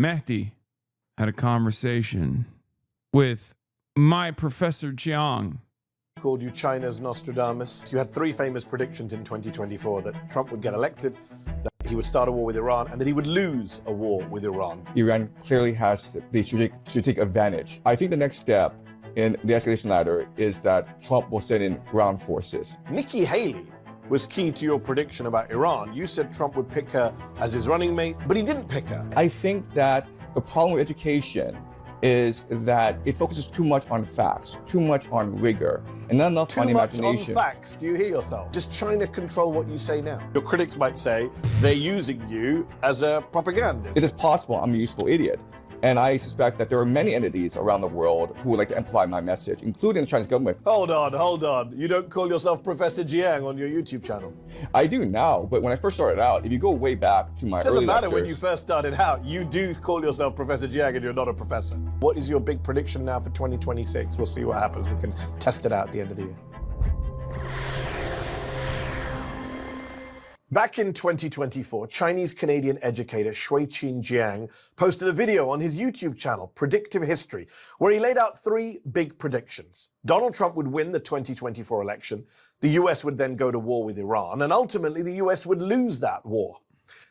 Mehdi had a conversation with my Professor Jiang. Called you China's Nostradamus. You had three famous predictions in 2024 that Trump would get elected, that he would start a war with Iran, and that he would lose a war with Iran. Iran clearly has the strategic advantage. I think the next step in the escalation ladder is that Trump will send in ground forces. Nikki Haley was key to your prediction about Iran. You said Trump would pick her as his running mate, but he didn't pick her. I think that the problem with education is that it focuses too much on facts, too much on rigor, and not enough on imagination. Too much on facts. Do you hear yourself? Does China control what you say now? Your critics might say they're using you as a propagandist. It is possible I'm a useful idiot. And I suspect that there are many entities around the world who would like to amplify my message, including the Chinese government. Hold on. You don't call yourself Professor Jiang on your YouTube channel? I do now, but when I first started out, if you go way back to my early lectures... It doesn't matter when you first started out. You do call yourself Professor Jiang and you're not a professor. What is your big prediction now for 2026? We'll see what happens. We can test it out at the end of the year. Back in 2024, Chinese-Canadian educator Shui-Qin Jiang posted a video on his YouTube channel, Predictive History, where he laid out three big predictions. Donald Trump would win the 2024 election, the US would then go to war with Iran, and ultimately the US would lose that war.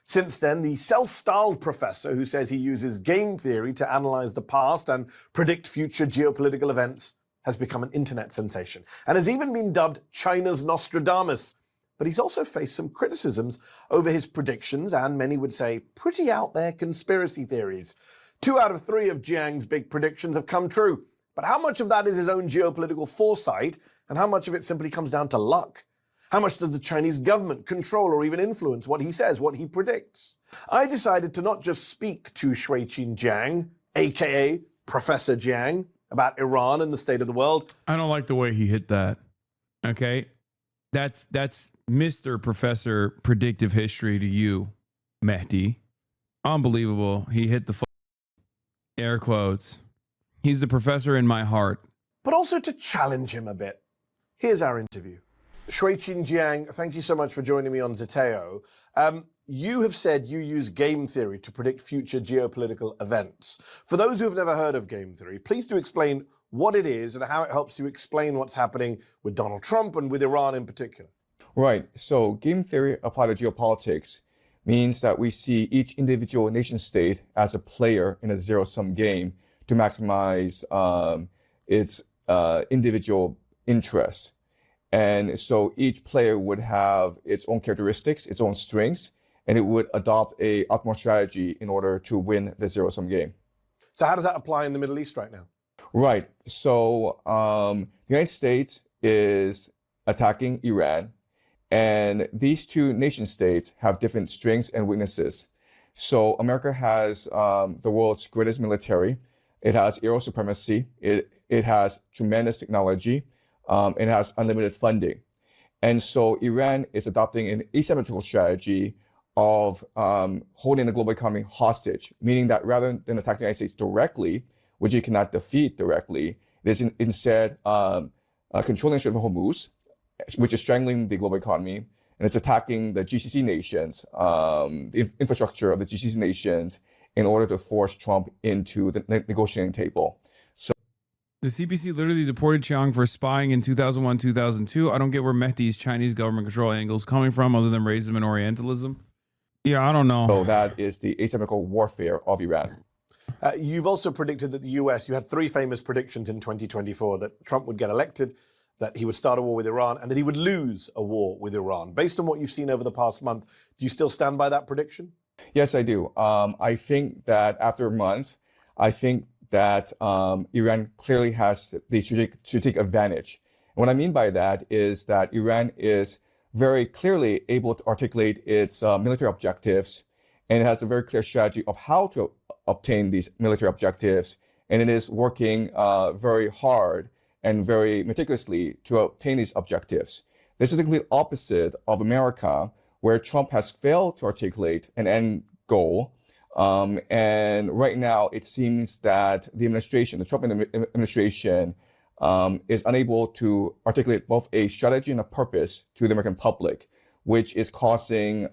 Since then, the self-styled professor who says he uses game theory to analyze the past and predict future geopolitical events has become an internet sensation, and has even been dubbed China's Nostradamus. But he's also faced some criticisms over his predictions and, many would say, pretty out there conspiracy theories. 2 out of 3 of Jiang's big predictions have come true. But how much of that is his own geopolitical foresight, and how much of it simply comes down to luck? How much does the Chinese government control or even influence what he says, what he predicts? I decided to not just speak to Shui-Qin Jiang, aka Professor Jiang, about Iran and the state of the world. I don't like the way he hit that. Okay? That's Mr. Professor Predictive History to you, Mehdi. Unbelievable. He hit the air quotes. He's the professor in my heart. But also to challenge him a bit. Here's our interview. Shui-Qin Jiang, thank you so much for joining me on Zeteo. You have said you use game theory to predict future geopolitical events. For those who have never heard of game theory, please do explain what it is and how it helps you explain what's happening with Donald Trump and with Iran in particular. Right. So game theory applied to geopolitics means that we see each individual nation state as a player in a zero-sum game to maximize its individual interests. And so each player would have its own characteristics, its own strengths, and it would adopt a optimal strategy in order to win the zero-sum game. So how does that apply in the Middle East right now? Right. So the United States is attacking Iran, and these two nation states have different strengths and weaknesses. So America has the world's greatest military. It has aerial supremacy. It has tremendous technology. It has unlimited funding. And so Iran is adopting an asymmetrical strategy of holding the global economy hostage, meaning that rather than attacking the United States directly, which it cannot defeat directly, it is instead controlling the Strait of Hormuz, which is strangling the global economy, and it's attacking the GCC nations, the infrastructure of the GCC nations, in order to force Trump into the negotiating table. So the CPC literally deported Chiang for spying in 2001, 2002. I don't get where Mehdi's Chinese government control angle is coming from other than racism and Orientalism. Yeah, I don't know. So that is the asymmetrical warfare of Iran. You've also predicted that the US, you had 3 famous predictions in 2024, that Trump would get elected, that he would start a war with Iran, and that he would lose a war with Iran. Based on what you've seen over the past month, do you still stand by that prediction? Yes, I do. I think that after a month, I think that Iran clearly has the strategic advantage. And what I mean by that is that Iran is very clearly able to articulate its military objectives, and it has a very clear strategy of how to obtain these military objectives, and it is working very hard and very meticulously to obtain these objectives. This is the complete opposite of America, where Trump has failed to articulate an end goal. And right now, it seems that the administration, the Trump administration, is unable to articulate both a strategy and a purpose to the American public, which is causing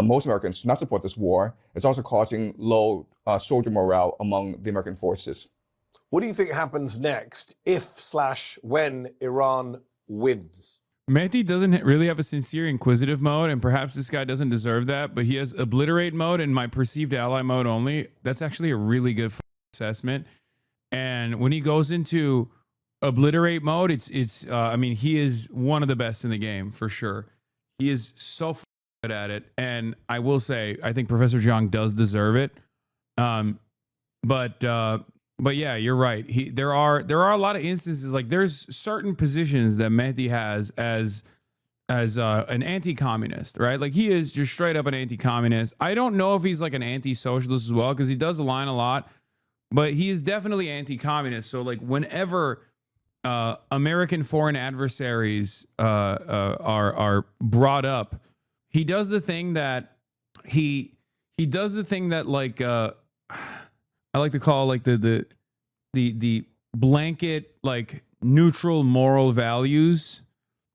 most Americans to not support this war. It's also causing low soldier morale among the American forces. What do you think happens next if/when Iran wins? Mehdi doesn't really have a sincere inquisitive mode, and perhaps this guy doesn't deserve that, but he has obliterate mode and my perceived ally mode only. That's actually a really good assessment. And when he goes into obliterate mode, I mean, he is one of the best in the game for sure. He is so good at it. And I will say, I think Professor Jiang does deserve it. But yeah, you're right. There are a lot of instances, like there's certain positions that Mehdi has as an anti-communist, right? Like he is just straight up an anti-communist. I don't know if he's like an anti-socialist as well, because he does align a lot, but he is definitely anti-communist. So like whenever American foreign adversaries are brought up, he does the thing that like I like to call like the blanket like neutral moral values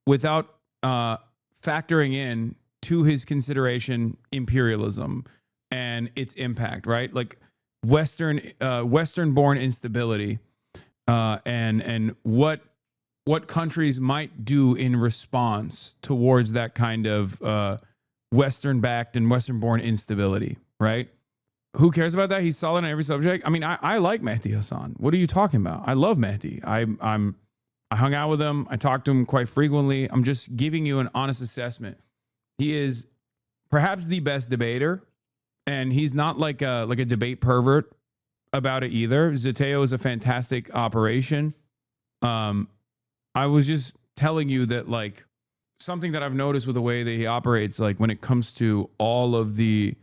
without factoring in to his consideration imperialism and its impact, right? Like Western born instability and what countries might do in response towards that kind of Western backed and Western born instability, right? Who cares about that? He's solid on every subject. I mean, I like Mehdi Hasan. What are you talking about? I love Mehdi. I hung out with him. I talked to him quite frequently. I'm just giving you an honest assessment. He is perhaps the best debater, and he's not like a debate pervert about it either. Zateo is a fantastic operation. I was just telling you that like something that I've noticed with the way that he operates, like when it comes to all of the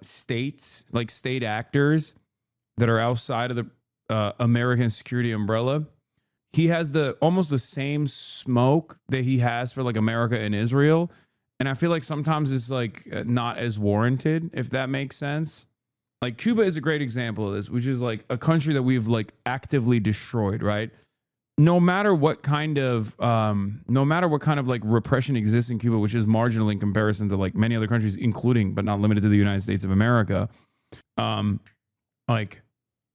states, like state actors that are outside of the American security umbrella, he has almost the same smoke that he has for like America and Israel. And I feel like sometimes it's like not as warranted, if that makes sense. Like Cuba is a great example of this, which is like a country that we've like actively destroyed, right? No matter what kind of like repression exists in Cuba, which is marginal in comparison to like many other countries, including but not limited to the United States of America, like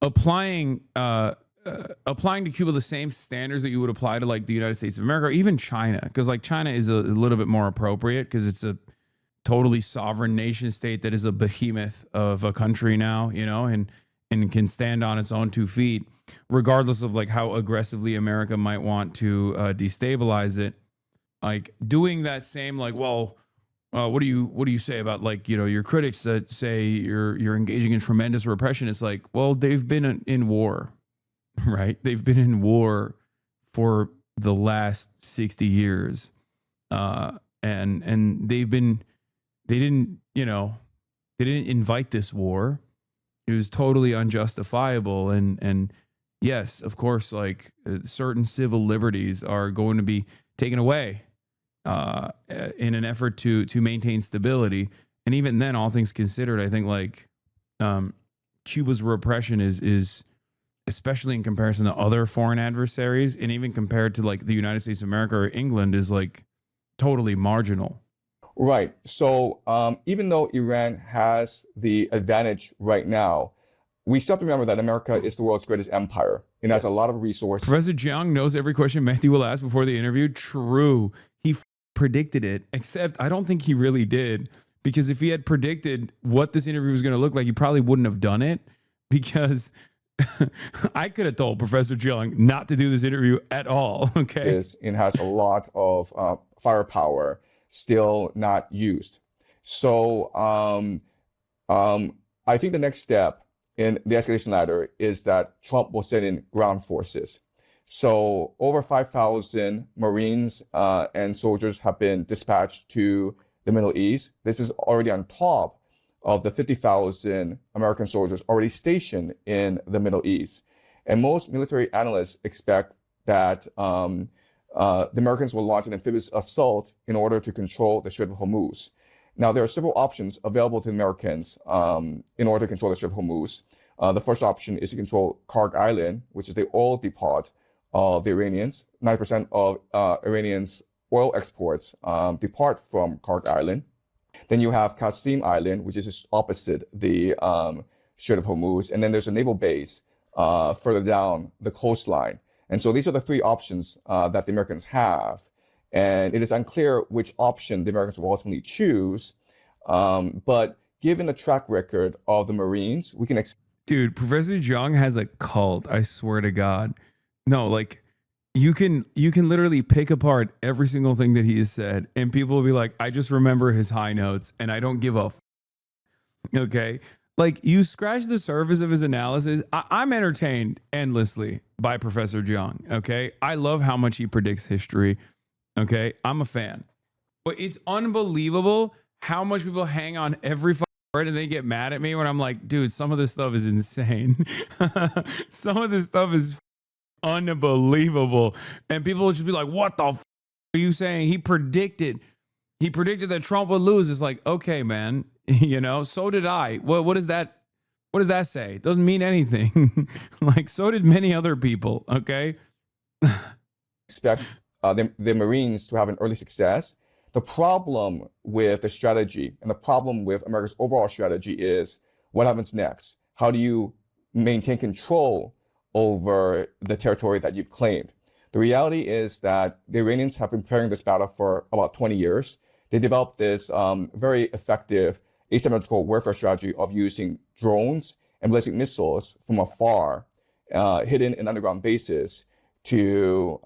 applying to Cuba the same standards that you would apply to like the United States of America, or even China, because like China is a little bit more appropriate because it's a totally sovereign nation state that is a behemoth of a country now, you know, and can stand on its own 2 feet, regardless of like how aggressively America might want to destabilize it. Like doing that same like, well, what do you say about like, you know, your critics that say you're engaging in tremendous repression? It's like, well, they've been in war, right? They've been in war for the last 60 years, and they didn't invite this war. It was totally unjustifiable. And yes, of course, like certain civil liberties are going to be taken away in an effort to maintain stability. And even then, all things considered, I think like Cuba's repression is especially in comparison to other foreign adversaries, and even compared to like the United States of America or England, is like totally marginal. Right. So even though Iran has the advantage right now, we still have to remember that America is the world's greatest empire. It has a lot of resources. Professor Jiang knows every question Mehdi will ask before the interview. True. He predicted it, except I don't think he really did, because if he had predicted what this interview was going to look like, he probably wouldn't have done it, because I could have told Professor Jiang not to do this interview at all. Okay. It has a lot of firepower still not used. So I think the next step in the escalation ladder is that Trump will send in ground forces. So over 5,000 Marines and soldiers have been dispatched to the Middle East. This is already on top of the 50,000 American soldiers already stationed in the Middle East. And most military analysts expect that the Americans will launch an amphibious assault in order to control the Strait of Hormuz. Now, there are several options available to the Americans in order to control the Strait of Hormuz. The first option is to control Karg Island, which is the oil depot of the Iranians. 90% of Iranians' oil exports depart from Karg Island. Then you have Qasim Island, which is just opposite the Strait of Hormuz. And then there's a naval base further down the coastline. And so these are the three options that the Americans have. And it is unclear which option the Americans will ultimately choose. But given the track record of the Marines, we can Dude, Professor Jiang has a cult, I swear to God. No, like you can literally pick apart every single thing that he has said, and people will be like, I just remember his high notes and I don't give a okay. Like you scratch the surface of his analysis. I'm entertained endlessly by Professor Jiang. Okay. I love how much he predicts history. Okay. I'm a fan. But it's unbelievable how much people hang on every word and they get mad at me when I'm like, dude, some of this stuff is insane. Some of this stuff is unbelievable. And people will just be like, what the are you saying? He predicted that Trump would lose. It's like, okay, man, you know, so did I. What does that say? It doesn't mean anything. Like, so did many other people. Okay. expect the Marines to have an early success. The problem with the strategy and the problem with America's overall strategy is what happens next? How do you maintain control over the territory that you've claimed? The reality is that the Iranians have been preparing this battle for about 20 years. They developed this very effective asymmetrical warfare strategy of using drones and ballistic missiles from afar, hidden in underground bases, to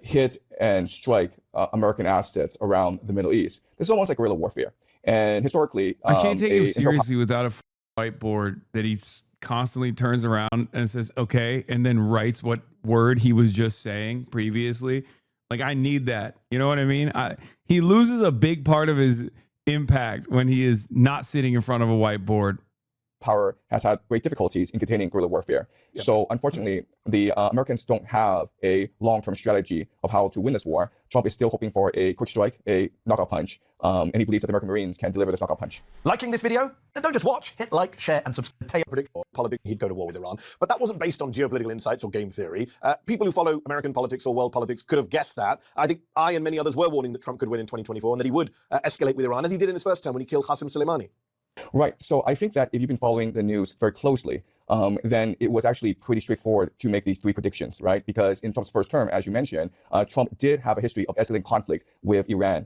hit and strike American assets around the Middle East. This is almost like guerrilla warfare. And historically, I can't take him seriously without a whiteboard that he constantly turns around and says, okay, and then writes what word he was just saying previously. Like, I need that. You know what I mean? He loses a big part of his impact when he is not sitting in front of a whiteboard. Power has had great difficulties in containing guerrilla warfare. Yep. So unfortunately, the Americans don't have a long-term strategy of how to win this war. Trump is still hoping for a quick strike, a knockout punch, and he believes that the American Marines can deliver this knockout punch. Liking this video? Then don't just watch. Hit like, share, and subscribe. Predict he'd go to war with Iran. But that wasn't based on geopolitical insights or game theory. People who follow American politics or world politics could have guessed that. I think I and many others were warning that Trump could win in 2024 and that he would escalate with Iran, as he did in his first term when he killed Qasem Soleimani. Right. So I think that if you've been following the news very closely, then it was actually pretty straightforward to make these three predictions, right? Because in Trump's first term, as you mentioned, Trump did have a history of escalating conflict with Iran.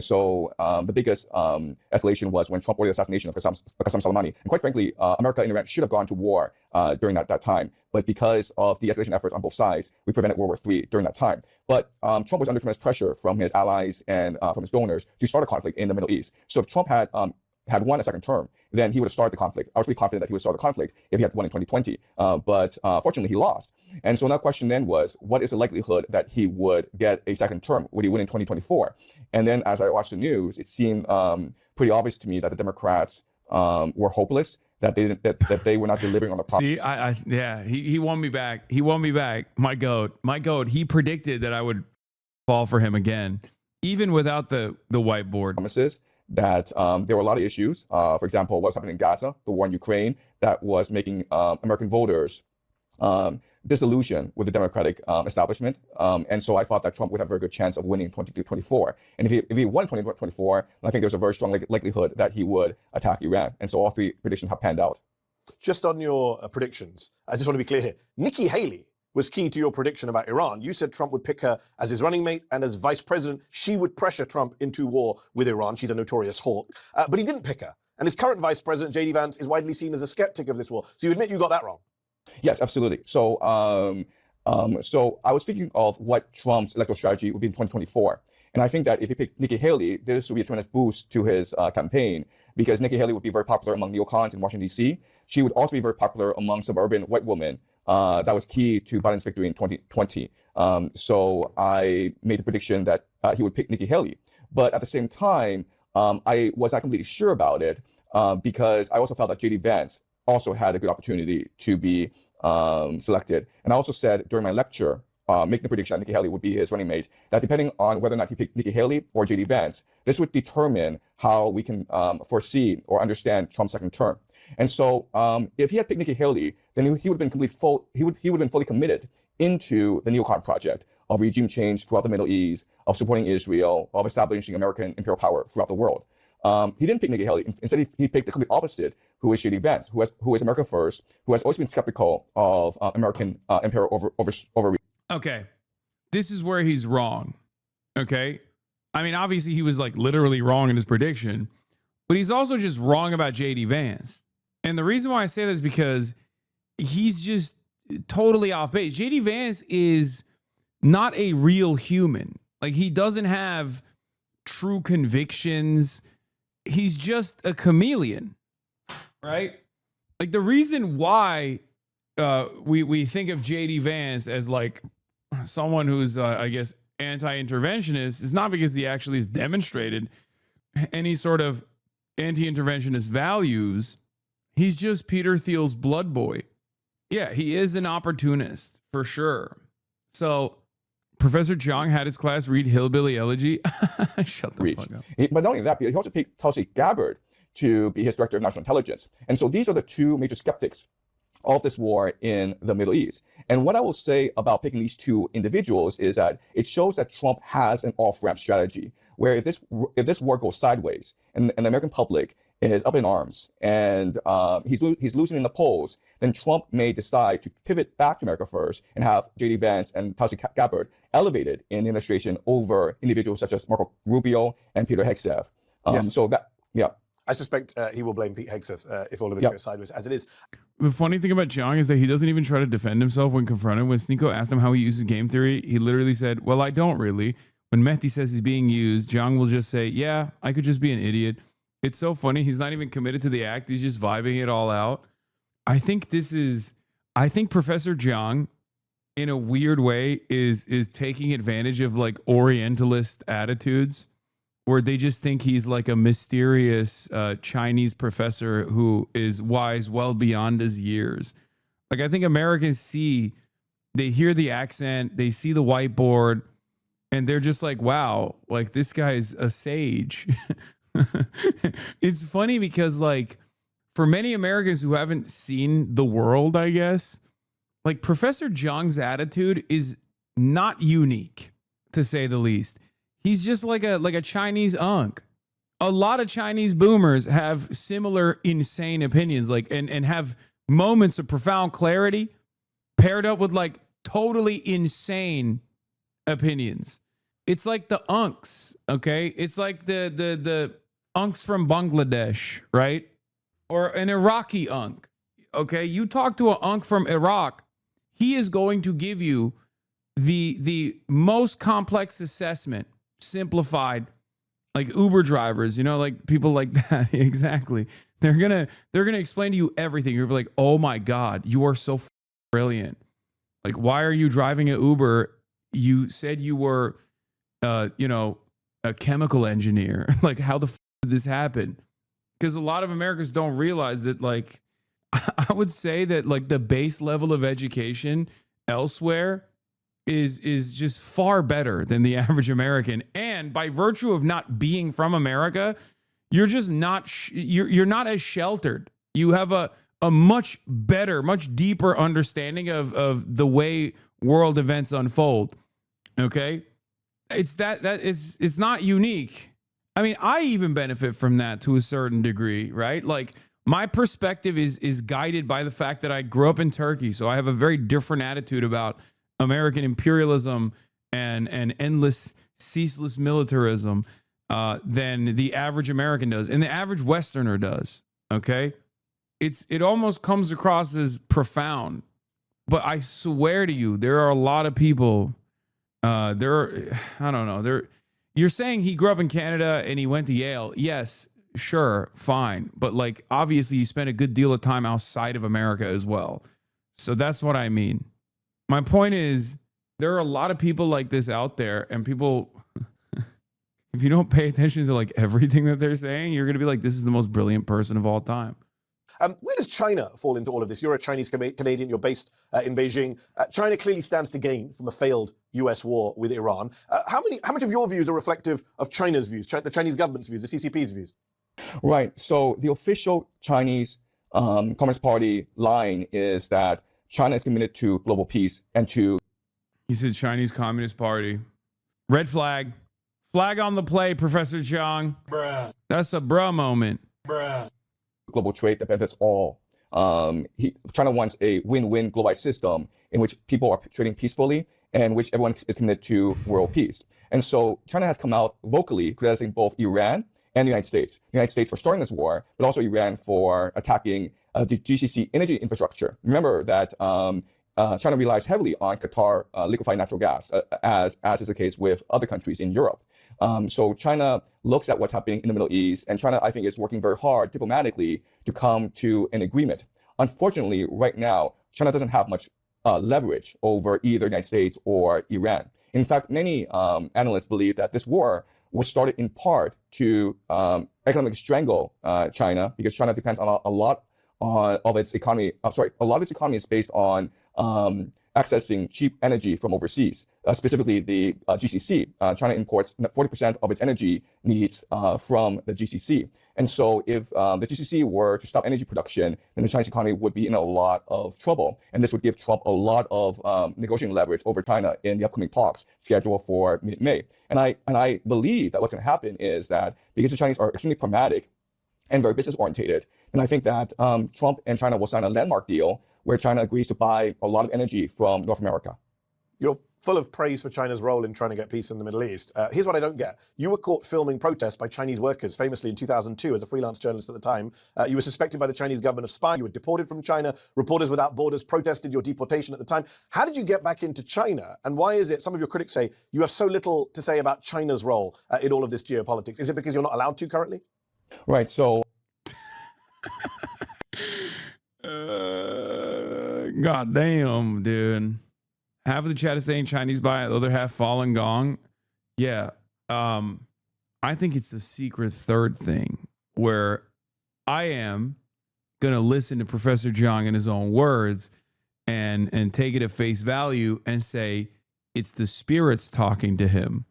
So the biggest escalation was when Trump ordered the assassination of Qasem Soleimani. And quite frankly, America and Iran should have gone to war during that time. But because of the escalation efforts on both sides, we prevented World War III during that time. But Trump was under tremendous pressure from his allies and from his donors to start a conflict in the Middle East. So if Trump had won a second term, then he would have started the conflict. I was pretty confident that he would start the conflict if he had won in 2020. But fortunately, he lost. And so that question then was, what is the likelihood that he would get a second term? Would he win in 2024? And then as I watched the news, it seemed pretty obvious to me that the Democrats were hopeless, that they were not delivering on the promise. See, he won me back. He won me back. My goat. He predicted that I would fall for him again, even without the whiteboard. Promises. That there were a lot of issues. For example, what's happening in Gaza, the war in Ukraine, that was making American voters disillusioned with the Democratic establishment. And so I thought that Trump would have a very good chance of winning in 2024. And if he won in 2024, I think there's a very strong likelihood that he would attack Iran. And so all three predictions have panned out. Just on your predictions, I just want to be clear here. Nikki Haley was key to your prediction about Iran. You said Trump would pick her as his running mate, and as vice president, she would pressure Trump into war with Iran. She's a notorious hawk. But he didn't pick her. And his current vice president, J.D. Vance, is widely seen as a skeptic of this war. So you admit you got that wrong? Yes, absolutely. So so I was thinking of what Trump's electoral strategy would be in 2024. And I think that if he picked Nikki Haley, this would be a tremendous boost to his campaign, because Nikki Haley would be very popular among neocons in Washington, D.C. She would also be very popular among suburban white women. That was key to Biden's victory in 2020. So I made the prediction that he would pick Nikki Haley. But at the same time, I was not completely sure about it because I also felt that J.D. Vance also had a good opportunity to be selected. And I also said during my lecture, making the prediction that Nikki Haley would be his running mate, that depending on whether or not he picked Nikki Haley or J.D. Vance, this would determine how we can foresee or understand Trump's second term. And so if he had picked Nikki Haley, then he would have been fully committed into the neocon project of regime change throughout the Middle East, of supporting Israel, of establishing American imperial power throughout the world. He didn't pick Nikki Haley. Instead, he picked the complete opposite, who is J.D. Vance, who is America first, who has always been skeptical of American imperial over. Okay, this is where he's wrong. Okay, I mean, obviously he was like literally wrong in his prediction, but he's also just wrong about J.D. Vance. And the reason why I say that is because he's just totally off base. J.D. Vance is not a real human. Like, he doesn't have true convictions. He's just a chameleon, right? Like, the reason why we think of J.D. Vance as like someone who's, I guess, anti-interventionist is not because he actually has demonstrated any sort of anti-interventionist values. He's just Peter Thiel's blood boy. Yeah, he is an opportunist for sure. So Professor Jiang had his class read Hillbilly Elegy. Shut the fuck up. But not only that, he also picked Tulsi Gabbard to be his director of national intelligence. And so these are the two major skeptics of this war in the Middle East. And what I will say about picking these two individuals is that it shows that Trump has an off-ramp strategy, where if this war goes sideways and the American public is up in arms and he's losing in the polls, then Trump may decide to pivot back to America first and have J.D. Vance and Tulsi Gabbard elevated in the administration over individuals such as Marco Rubio and Peter Hegseth. Yes. So that, yeah. I suspect he will blame Pete Hegseth if all of this goes sideways, as it is. The funny thing about Jiang is that he doesn't even try to defend himself when confronted. When Sneeko asked him how he uses game theory, he literally said, well, I don't really. When Mehdi says he's being used, Jiang will just say, yeah, I could just be an idiot. It's so funny. He's not even committed to the act. He's just vibing it all out. I think Professor Jiang, in a weird way, is taking advantage of like Orientalist attitudes, where they just think he's like a mysterious Chinese professor who is wise well beyond his years. Like, I think Americans they hear the accent, they see the whiteboard, and they're just like, wow, like this guy's a sage. It's funny because, like, for many Americans who haven't seen the world, I guess, like, Professor Jiang's attitude is not unique, to say the least. He's just like a Chinese unk. A lot of Chinese boomers have similar insane opinions, like, and have moments of profound clarity paired up with like totally insane opinions. It's like the unks, okay? It's like the unks from Bangladesh, right? Or an Iraqi unk, okay? You talk to an unk from Iraq, he is going to give you the most complex assessment, simplified, like Uber drivers, you know, like people like that. Exactly. They're gonna explain to you everything. You're like, oh my God, you are so brilliant. Like, why are you driving an Uber? You said you were, a chemical engineer. Like, how the did this happen? Because a lot of Americans don't realize that, like, I would say that like the base level of education elsewhere is just far better than the average American. And by virtue of not being from America, you're just not, you're not as sheltered. You have a much better, much deeper understanding of the way world events unfold. Okay. It's not unique. I mean, I even benefit from that to a certain degree, right? Like, my perspective is guided by the fact that I grew up in Turkey. So I have a very different attitude about American imperialism and endless, ceaseless militarism than the average American does, and the average Westerner does. Okay, it almost comes across as profound, but I swear to you, there are a lot of people. I don't know. You're saying he grew up in Canada and he went to Yale. Yes, sure, fine, but like, obviously, you spent a good deal of time outside of America as well. So that's what I mean. My point is, there are a lot of people like this out there, and people, if you don't pay attention to like everything that they're saying, you're going to be like, this is the most brilliant person of all time. Where does China fall into all of this? You're a Chinese Canadian, you're based in Beijing. China clearly stands to gain from a failed US war with Iran. How much of your views are reflective of China's views, the Chinese government's views, the CCP's views? Right. So the official Chinese Communist Party line is that China is committed to global peace and to... He said Chinese Communist Party. Red flag. Flag on the play, Professor Jiang. Bruh. That's a bruh moment. Bruh. Global trade that benefits all. China wants a win-win globalized system in which people are trading peacefully and which everyone is committed to world peace. And so China has come out vocally criticizing both Iran and the United States. The United States for starting this war, but also Iran for attacking the GCC energy infrastructure. Remember that China relies heavily on Qatar liquefied natural gas, as is the case with other countries in Europe. So China looks at what's happening in the Middle East, and China, I think, is working very hard diplomatically to come to an agreement. Unfortunately, right now, China doesn't have much leverage over either the United States or Iran. In fact, many analysts believe that this war was started in part to economically strangle China, because China depends on a lot of its economy. A lot of its economy is based on accessing cheap energy from overseas, specifically the GCC. China imports 40% of its energy needs from the GCC. And so if the GCC were to stop energy production, then the Chinese economy would be in a lot of trouble. And this would give Trump a lot of negotiating leverage over China in the upcoming talks scheduled for mid-May. And I believe that what's going to happen is that because the Chinese are extremely pragmatic and very business-oriented, and I think that Trump and China will sign a landmark deal where China agrees to buy a lot of energy from North America. You're full of praise for China's role in trying to get peace in the Middle East. Here's what I don't get. You were caught filming protests by Chinese workers, famously in 2002 as a freelance journalist at the time. You were suspected by the Chinese government of spying. You were deported from China. Reporters Without Borders protested your deportation at the time. How did you get back into China? And why is it, some of your critics say, you have so little to say about China's role in all of this geopolitics? Is it because you're not allowed to currently? Right, so... God damn, dude. Half of the chat is saying Chinese buy, the other half Falun Gong. Yeah. I think it's a secret third thing where I am going to listen to Professor Jiang in his own words and take it at face value and say it's the spirits talking to him,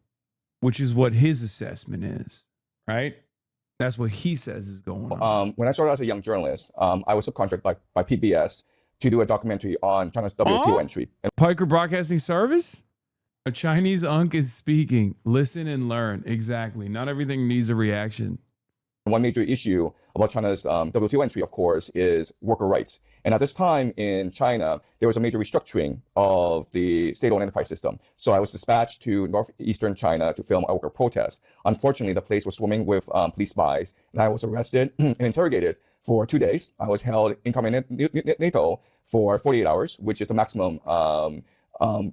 which is what his assessment is, right? That's what he says is going on. When I started as a young journalist, I was subcontracted by PBS to do a documentary on China's WTO entry. And Piker Broadcasting Service? A Chinese unk is speaking. Listen and learn. Exactly. Not everything needs a reaction. one major issue about China's WTO entry, of course, is worker rights. And at this time in China, there was a major restructuring of the state-owned enterprise system. So I was dispatched to northeastern China to film a worker protest. Unfortunately, the place was swarming with police spies, and I was arrested and interrogated for 2 days. I was held incognito for 48 hours, which is the maximum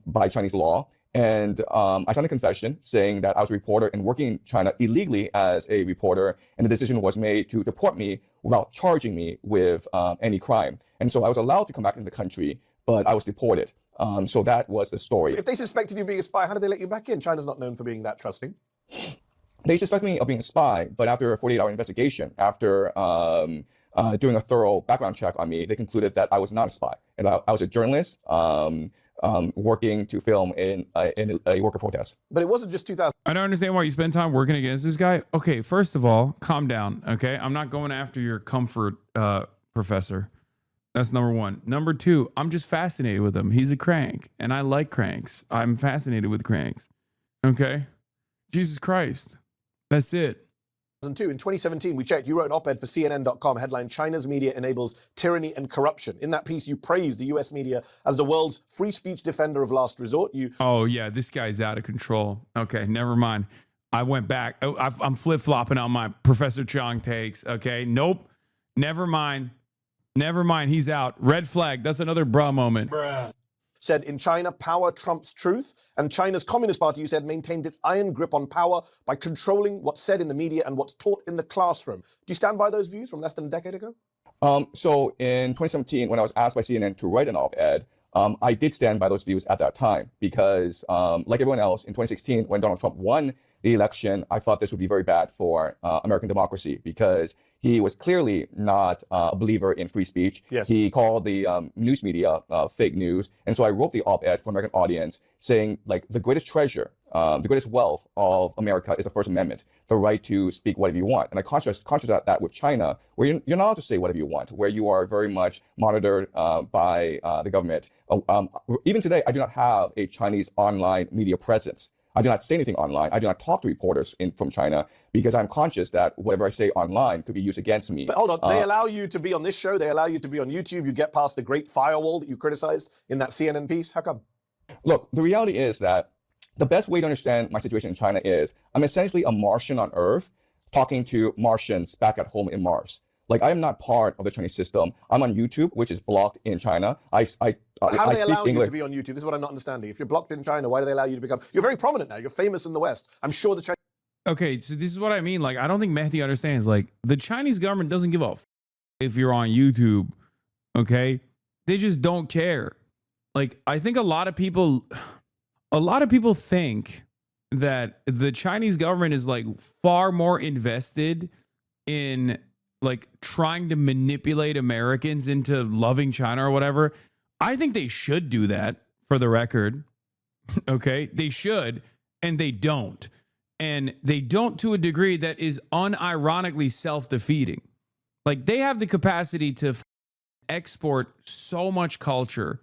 by Chinese law. And I signed a confession saying that I was a reporter and working in China illegally as a reporter, and the decision was made to deport me without charging me with any crime. And so I was allowed to come back into the country, but I was deported. So that was the story. If they suspected you of being a spy, how did they let you back in? China's not known for being that trusting. They suspect me of being a spy, but after a 48-hour investigation, after doing a thorough background check on me, they concluded that I was not a spy, and I was a journalist working to film in a worker protest. But it wasn't just 2000. I don't understand why you spend time working against this guy. Okay, first of all, calm down, okay? I'm not going after your comfort, Professor. That's number one. Number two, I'm just fascinated with him. He's a crank, and I like cranks. I'm fascinated with cranks, okay? Jesus Christ. That's it. In 2017, we checked, you wrote an op-ed for CNN.com, headline, China's media enables tyranny and corruption. In that piece, you praised the US media as the world's free speech defender of last resort. Oh, yeah, this guy's out of control. Okay, never mind. I went back. I'm flip-flopping on my Professor Jiang takes, okay? Nope. Never mind. Never mind. He's out. Red flag. That's another bruh moment. Bruh. Said in China, power trumps truth. And China's Communist Party, you said, maintained its iron grip on power by controlling what's said in the media and what's taught in the classroom. Do you stand by those views from less than a decade ago? So in 2017, when I was asked by CNN to write an op-ed, I did stand by those views at that time because, like everyone else, in 2016, when Donald Trump won the election, I thought this would be very bad for American democracy because he was clearly not a believer in free speech. Yes. He called the news media fake news. And so I wrote the op-ed for American audience saying, like, the greatest treasure the greatest wealth of America is the First Amendment, the right to speak whatever you want. And I contrast that with China, where you're not allowed to say whatever you want, where you are very much monitored by the government. Even today, I do not have a Chinese online media presence. I do not say anything online. I do not talk to reporters from China because I'm conscious that whatever I say online could be used against me. But hold on, they allow you to be on this show. They allow you to be on YouTube. You get past the great firewall that you criticized in that CNN piece. How come? Look, the reality is that the best way to understand my situation in China is I'm essentially a Martian on Earth talking to Martians back at home in Mars. Like, I am not part of the Chinese system. I'm on YouTube, which is blocked in China. How do they allow you English. to be on YouTube? This is what I'm not understanding. If you're blocked in China, why do they allow you to become? You're very prominent now. You're famous in the West. I'm sure the Chinese. Okay, so this is what I mean. Like, I don't think Mehdi understands. Like, the Chinese government doesn't give a if you're on YouTube. Okay, they just don't care. Like, I think a lot of people think that the Chinese government is like far more invested in like trying to manipulate Americans into loving China or whatever. I think they should do that, for the record. Okay, they should, and they don't. And they don't to a degree that is unironically self-defeating. Like, they have the capacity to export so much culture.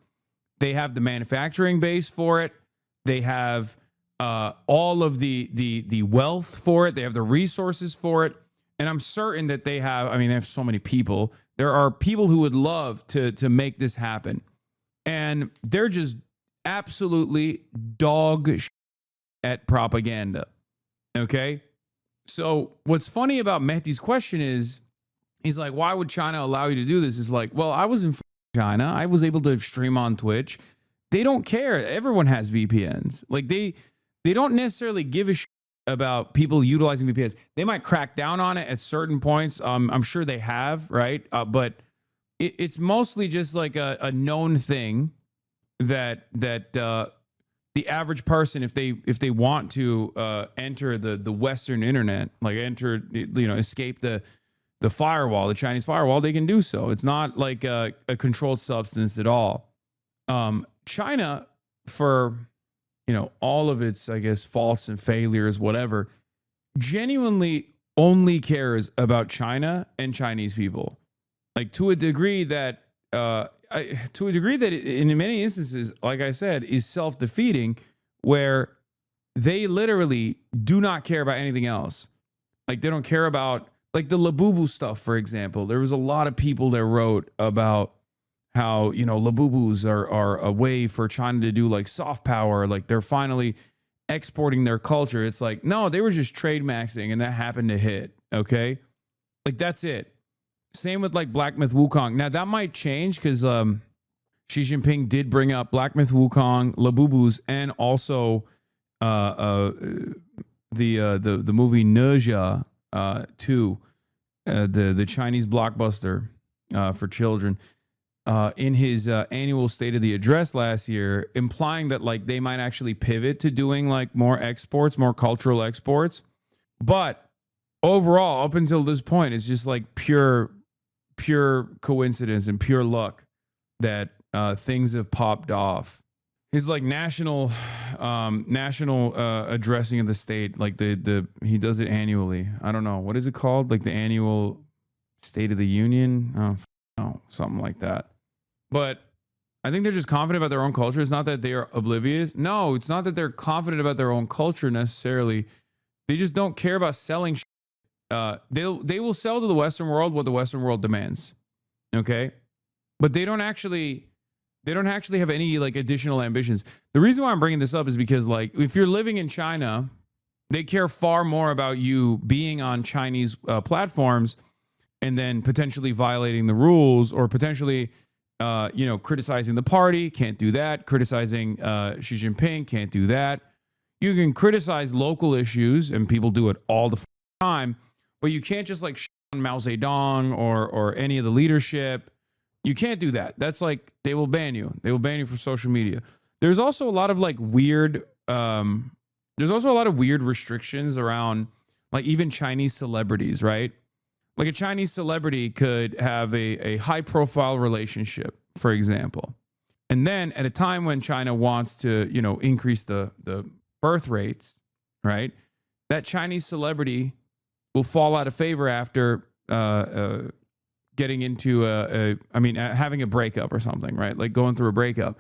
They have the manufacturing base for it. They have all of the wealth for it. They have the resources for it. And I'm certain that they have so many people. There are people who would love to make this happen. And they're just absolutely dog shit at propaganda. Okay? So what's funny about Mehdi's question is, he's like, why would China allow you to do this? It's like, well, I was in China. I was able to stream on Twitch. They don't care. Everyone has VPNs. Like, they don't necessarily give a shit about people utilizing VPNs. They might crack down on it at certain points. I'm sure they have, right? But it's mostly just like a known thing that the average person, if they want to enter the Western internet, like escape the firewall, the Chinese firewall, they can do so. It's not like a controlled substance at all. China, for all of its, I guess, faults and failures, whatever, genuinely only cares about China and Chinese people, like to a degree that in many instances, like I said, is self-defeating, where they literally do not care about anything else. Like, they don't care about, like, the Labubu stuff, for example. There was a lot of people that wrote about how, Labubus are a way for China to do like soft power. Like, they're finally exporting their culture. It's like, no, they were just trade maxing and that happened to hit. Okay. Like, that's it. Same with like Black Myth Wukong. Now that might change because Xi Jinping did bring up Black Myth Wukong, Labubus, and also the movie Nezha 2, the Chinese blockbuster for children. In his annual State of the Address last year, implying that like they might actually pivot to doing like more exports, more cultural exports. But overall, up until this point, it's just like pure coincidence and pure luck that things have popped off. His like national addressing of the state, like he does it annually. I don't know, what is it called? Like the annual State of the Union? Oh, something like that. But I think they're just confident about their own culture. It's not that they are oblivious. No, it's not that they're confident about their own culture necessarily. They just don't care about selling. They will sell to the Western world what the Western world demands. Okay, but they don't actually have any like additional ambitions. The reason why I'm bringing this up is because like if you're living in China, they care far more about you being on Chinese platforms and then potentially violating the rules or potentially criticizing the party. Can't do that. Criticizing Xi Jinping. Can't do that. You can criticize local issues, and people do it all the time, but you can't just like on Mao Zedong or any of the leadership. You can't do that. That's like, they will ban you. They will ban you from social media. There's also a lot of like weird, there's also a lot of weird restrictions around like even Chinese celebrities, right? Like a Chinese celebrity could have a high profile relationship, for example. And then at a time when China wants to, increase the birth rates, right? That Chinese celebrity will fall out of favor after getting into having a breakup or something, right? Like going through a breakup.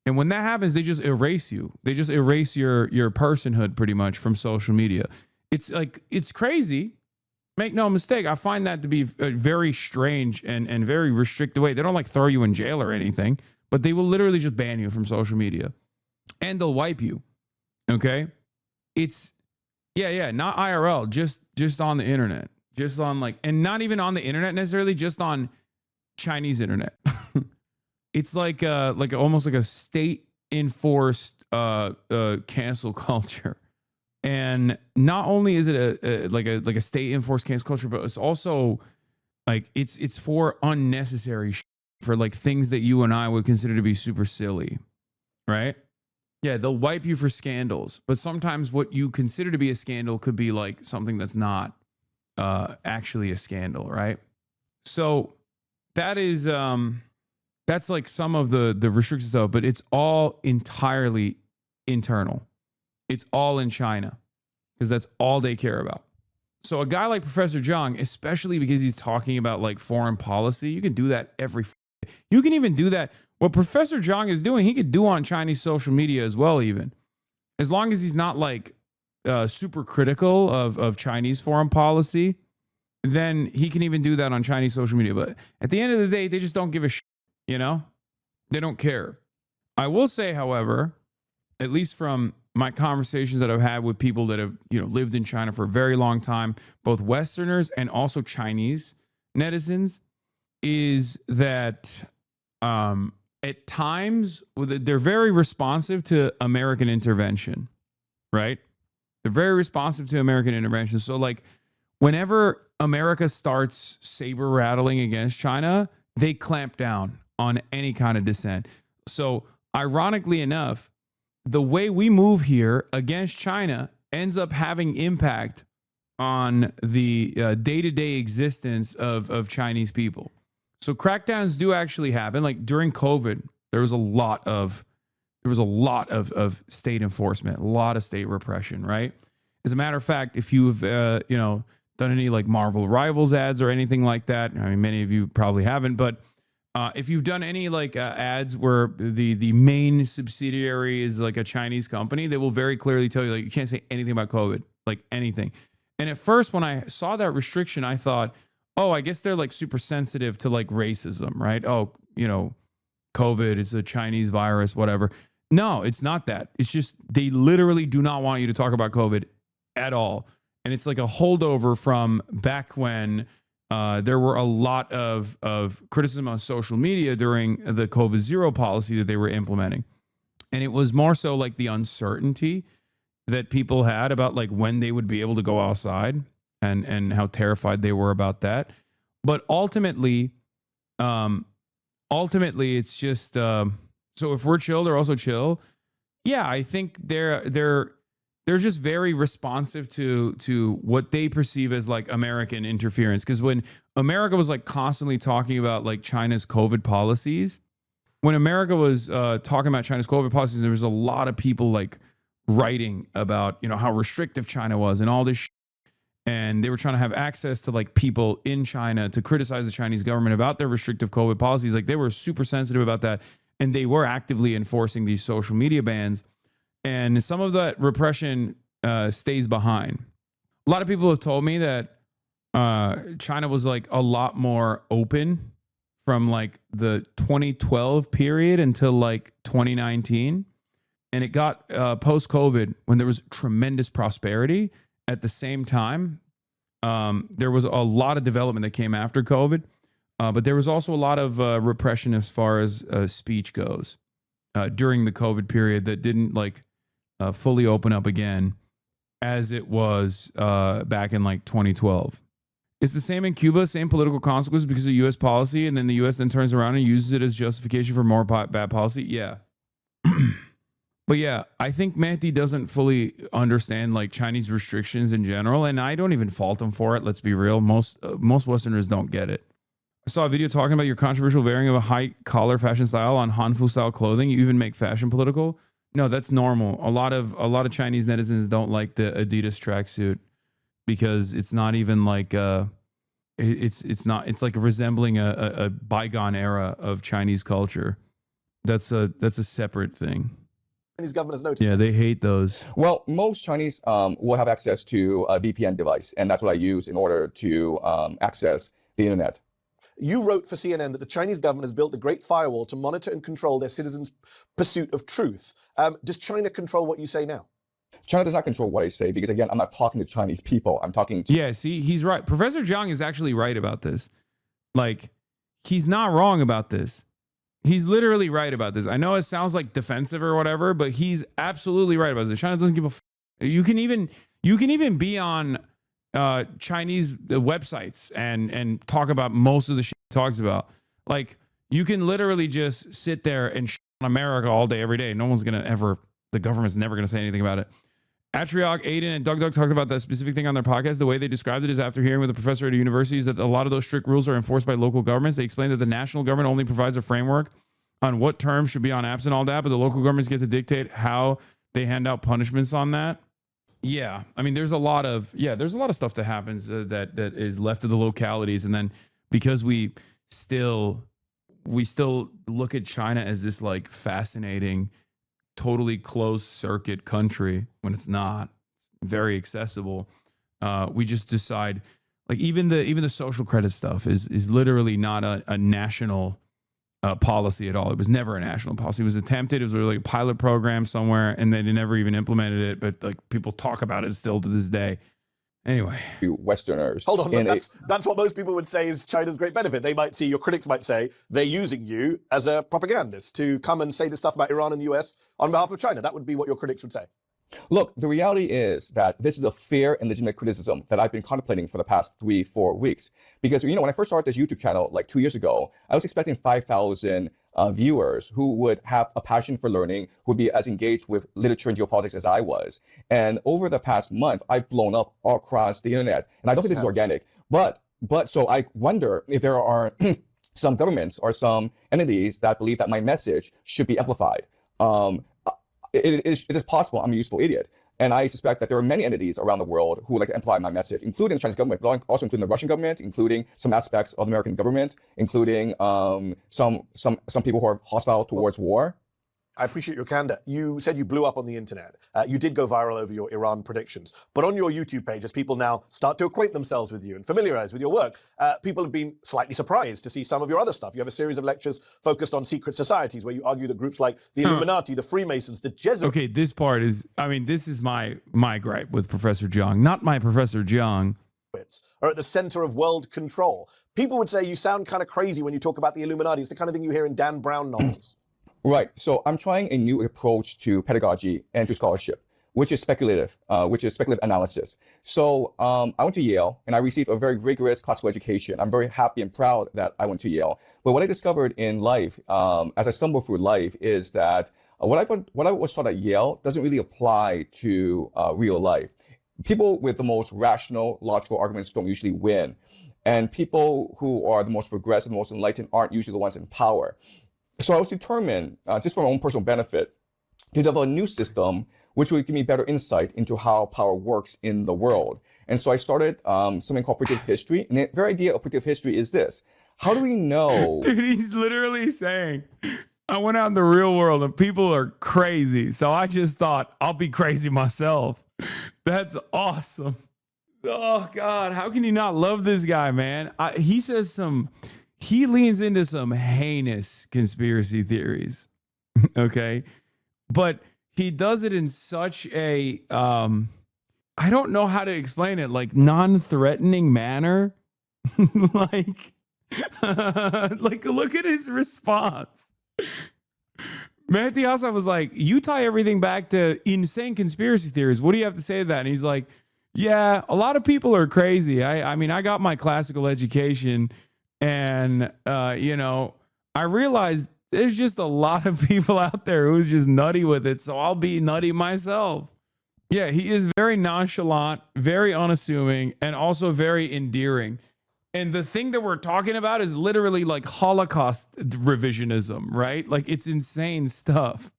And when that happens, they just erase you. They just erase your personhood pretty much from social media. It's crazy. Make no mistake. I find that to be a very strange and very restricted way. They don't like throw you in jail or anything, but they will literally just ban you from social media and they'll wipe you. Okay. It's not IRL, just on the internet, just on and not even on the internet necessarily, just on Chinese internet. It's like almost like a state enforced cancel culture. And not only is it a state enforced cancel culture, but it's also it's for unnecessary for things that you and I would consider to be super silly, right? Yeah, they'll wipe you for scandals, but sometimes what you consider to be a scandal could be something that's not actually a scandal, right? So that is that's some of the restrictions stuff, but it's all entirely internal. It's all in China because that's all they care about. So a guy like Professor Jiang, especially because he's talking about foreign policy, you can do that you can even do that. What Professor Jiang is doing, he could do on Chinese social media as well, even as long as he's not super critical of Chinese foreign policy, then he can even do that on Chinese social media. But at the end of the day, they just don't give a shit, they don't care. I will say, however, at least from my conversations that I've had with people that have, lived in China for a very long time, both Westerners and also Chinese netizens, is that at times they're very responsive to American intervention, right? They're very responsive to American intervention. So whenever America starts saber rattling against China, they clamp down on any kind of dissent. So ironically enough, the way we move here against China ends up having impact on the day-to-day existence of Chinese people. So crackdowns do actually happen. During COVID, there was a lot of state enforcement, a lot of state repression, right? As a matter of fact, if you've done any Marvel Rivals ads or anything like that, I mean, many of you probably haven't, but if you've done any ads where the main subsidiary is a Chinese company, they will very clearly tell you you can't say anything about COVID, anything. And at first, when I saw that restriction, I thought, oh, I guess they're super sensitive to racism, right? Oh, COVID is a Chinese virus, whatever. No, it's not that. It's just they literally do not want you to talk about COVID at all. And it's a holdover from back when there were a lot of criticism on social media during the COVID zero policy that they were implementing. And it was more so the uncertainty that people had about when they would be able to go outside and how terrified they were about that. But ultimately it's just, so if we're chill, they're also chill. Yeah, I think they're just very responsive to what they perceive as American interference. Because when America was constantly talking about China's COVID policies, when America was talking about China's COVID policies, there was a lot of people writing about how restrictive China was and all this and they were trying to have access to people in China to criticize the Chinese government about their restrictive COVID policies. They were super sensitive about that, and they were actively enforcing these social media bans. And some of that repression stays behind. A lot of people have told me that China was a lot more open from the 2012 period until 2019. And it got post-COVID when there was tremendous prosperity. At the same time, there was a lot of development that came after COVID, but there was also a lot of repression as far as speech goes during the COVID period that didn't fully open up again as it was back in 2012. It's the same in Cuba, same political consequences because of U.S. policy, and then the U.S. then turns around and uses it as justification for more bad policy. Yeah. But yeah, I think Mehdi doesn't fully understand Chinese restrictions in general, and I don't even fault him for it. Let's be real. Most Westerners don't get it. I saw a video talking about your controversial wearing of a high collar fashion style on Hanfu style clothing. You even make fashion political. No, that's normal. A lot of Chinese netizens don't like the Adidas tracksuit because it's not even like it's like resembling a bygone era of Chinese culture. That's a separate thing. Chinese government has noticed. Yeah, they hate those. Well, most Chinese will have access to a VPN device, and that's what I use in order to access the internet. You wrote for CNN that the Chinese government has built the Great Firewall to monitor and control their citizens' pursuit of truth. Does China control what you say now? China does not control what I say because, again, I'm not talking to Chinese people. I'm talking to... Yeah, see, he's right. Professor Jiang is actually right about this. Like, he's not wrong about this. He's literally right about this. I know it sounds like defensive or whatever, but he's absolutely right about this. China doesn't give a f. You can even be on Chinese websites and talk about most of the shit he talks about. Like, you can literally just sit there and shit on America all day, every day. No one's gonna ever. The government's never gonna say anything about it. Atriok, Aiden, and Doug talked about that specific thing on their podcast. The way they described it is after hearing with a professor at a university is that a lot of those strict rules are enforced by local governments. They explained that the national government only provides a framework on what terms should be on apps and all that, but the local governments get to dictate how they hand out punishments on that. Yeah, I mean, there's a lot of stuff that happens that is left to the localities, and then because we still look at China as this like fascinating, totally closed circuit country when it's not. It's very accessible. We just decide, like, even the social credit stuff is literally not a national policy at all. It was never a national policy. It was attempted. It was really a pilot program somewhere, and they never even implemented it. But like, people talk about it still to this day. Anyway, Westerners. Hold on, that's what most people would say is China's great benefit. They might see, your critics might say, they're using you as a propagandist to come and say this stuff about Iran and the US on behalf of China. That would be what your critics would say. Look, the reality is that this is a fair and legitimate criticism that I've been contemplating for the past 3-4 weeks. Because, when I first started this YouTube channel like 2 years ago, I was expecting 5,000 viewers who would have a passion for learning, who would be as engaged with literature and geopolitics as I was. And over the past month, I've blown up all across the internet. And I don't think this is organic. But so I wonder if there are some governments or some entities that believe that my message should be amplified. It is possible I'm a useful idiot. And I suspect that there are many entities around the world who would like to amplify my message, including the Chinese government, but also including the Russian government, including some aspects of the American government, including some people who are hostile towards war. I appreciate your candor. You said you blew up on the internet. You did go viral over your Iran predictions. But on your YouTube page, as people now start to acquaint themselves with you and familiarize with your work, people have been slightly surprised to see some of your other stuff. You have a series of lectures focused on secret societies where you argue that groups like the Illuminati, the Freemasons, the Jesuits... Okay, this part is, this is my gripe with Professor Jiang. Not my Professor Jiang. ...are at the center of world control. People would say you sound kind of crazy when you talk about the Illuminati. It's the kind of thing you hear in Dan Brown novels. Right. So I'm trying a new approach to pedagogy and to scholarship, which is speculative analysis. So I went to Yale and I received a very rigorous classical education. I'm very happy and proud that I went to Yale. But what I discovered in life, as I stumbled through life, is that what I was taught at Yale doesn't really apply to real life. People with the most rational, logical arguments don't usually win. And people who are the most progressive, the most enlightened aren't usually the ones in power. So I was determined, just for my own personal benefit, to develop a new system which would give me better insight into how power works in the world. And so I started something called predictive history. And the very idea of predictive history is this. How do we know? Dude, he's literally saying, I went out in the real world and people are crazy. So I just thought I'll be crazy myself. That's awesome. Oh, God. How can you not love this guy, man? He leans into some heinous conspiracy theories, okay? But he does it in such a, I don't know how to explain it, like non-threatening manner. like, look at his response. Hasan was like, you tie everything back to insane conspiracy theories. What do you have to say to that? And he's like, yeah, a lot of people are crazy. I got my classical education. And, I realized there's just a lot of people out there who's just nutty with it. So I'll be nutty myself. Yeah, he is very nonchalant, very unassuming, and also very endearing. And the thing that we're talking about is literally like Holocaust revisionism, right? Like, it's insane stuff.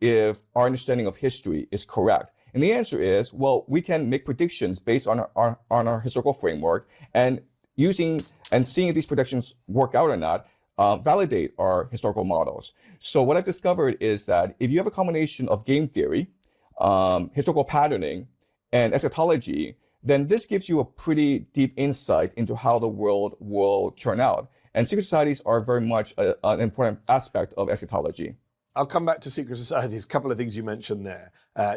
if our understanding of history is correct. And the answer is, well, we can make predictions based on our historical framework, and using and seeing if these predictions work out or not, validate our historical models. So what I've discovered is that if you have a combination of game theory, historical patterning, and eschatology, then this gives you a pretty deep insight into how the world will turn out. And secret societies are very much an important aspect of eschatology. I'll come back to secret societies. A couple of things you mentioned there.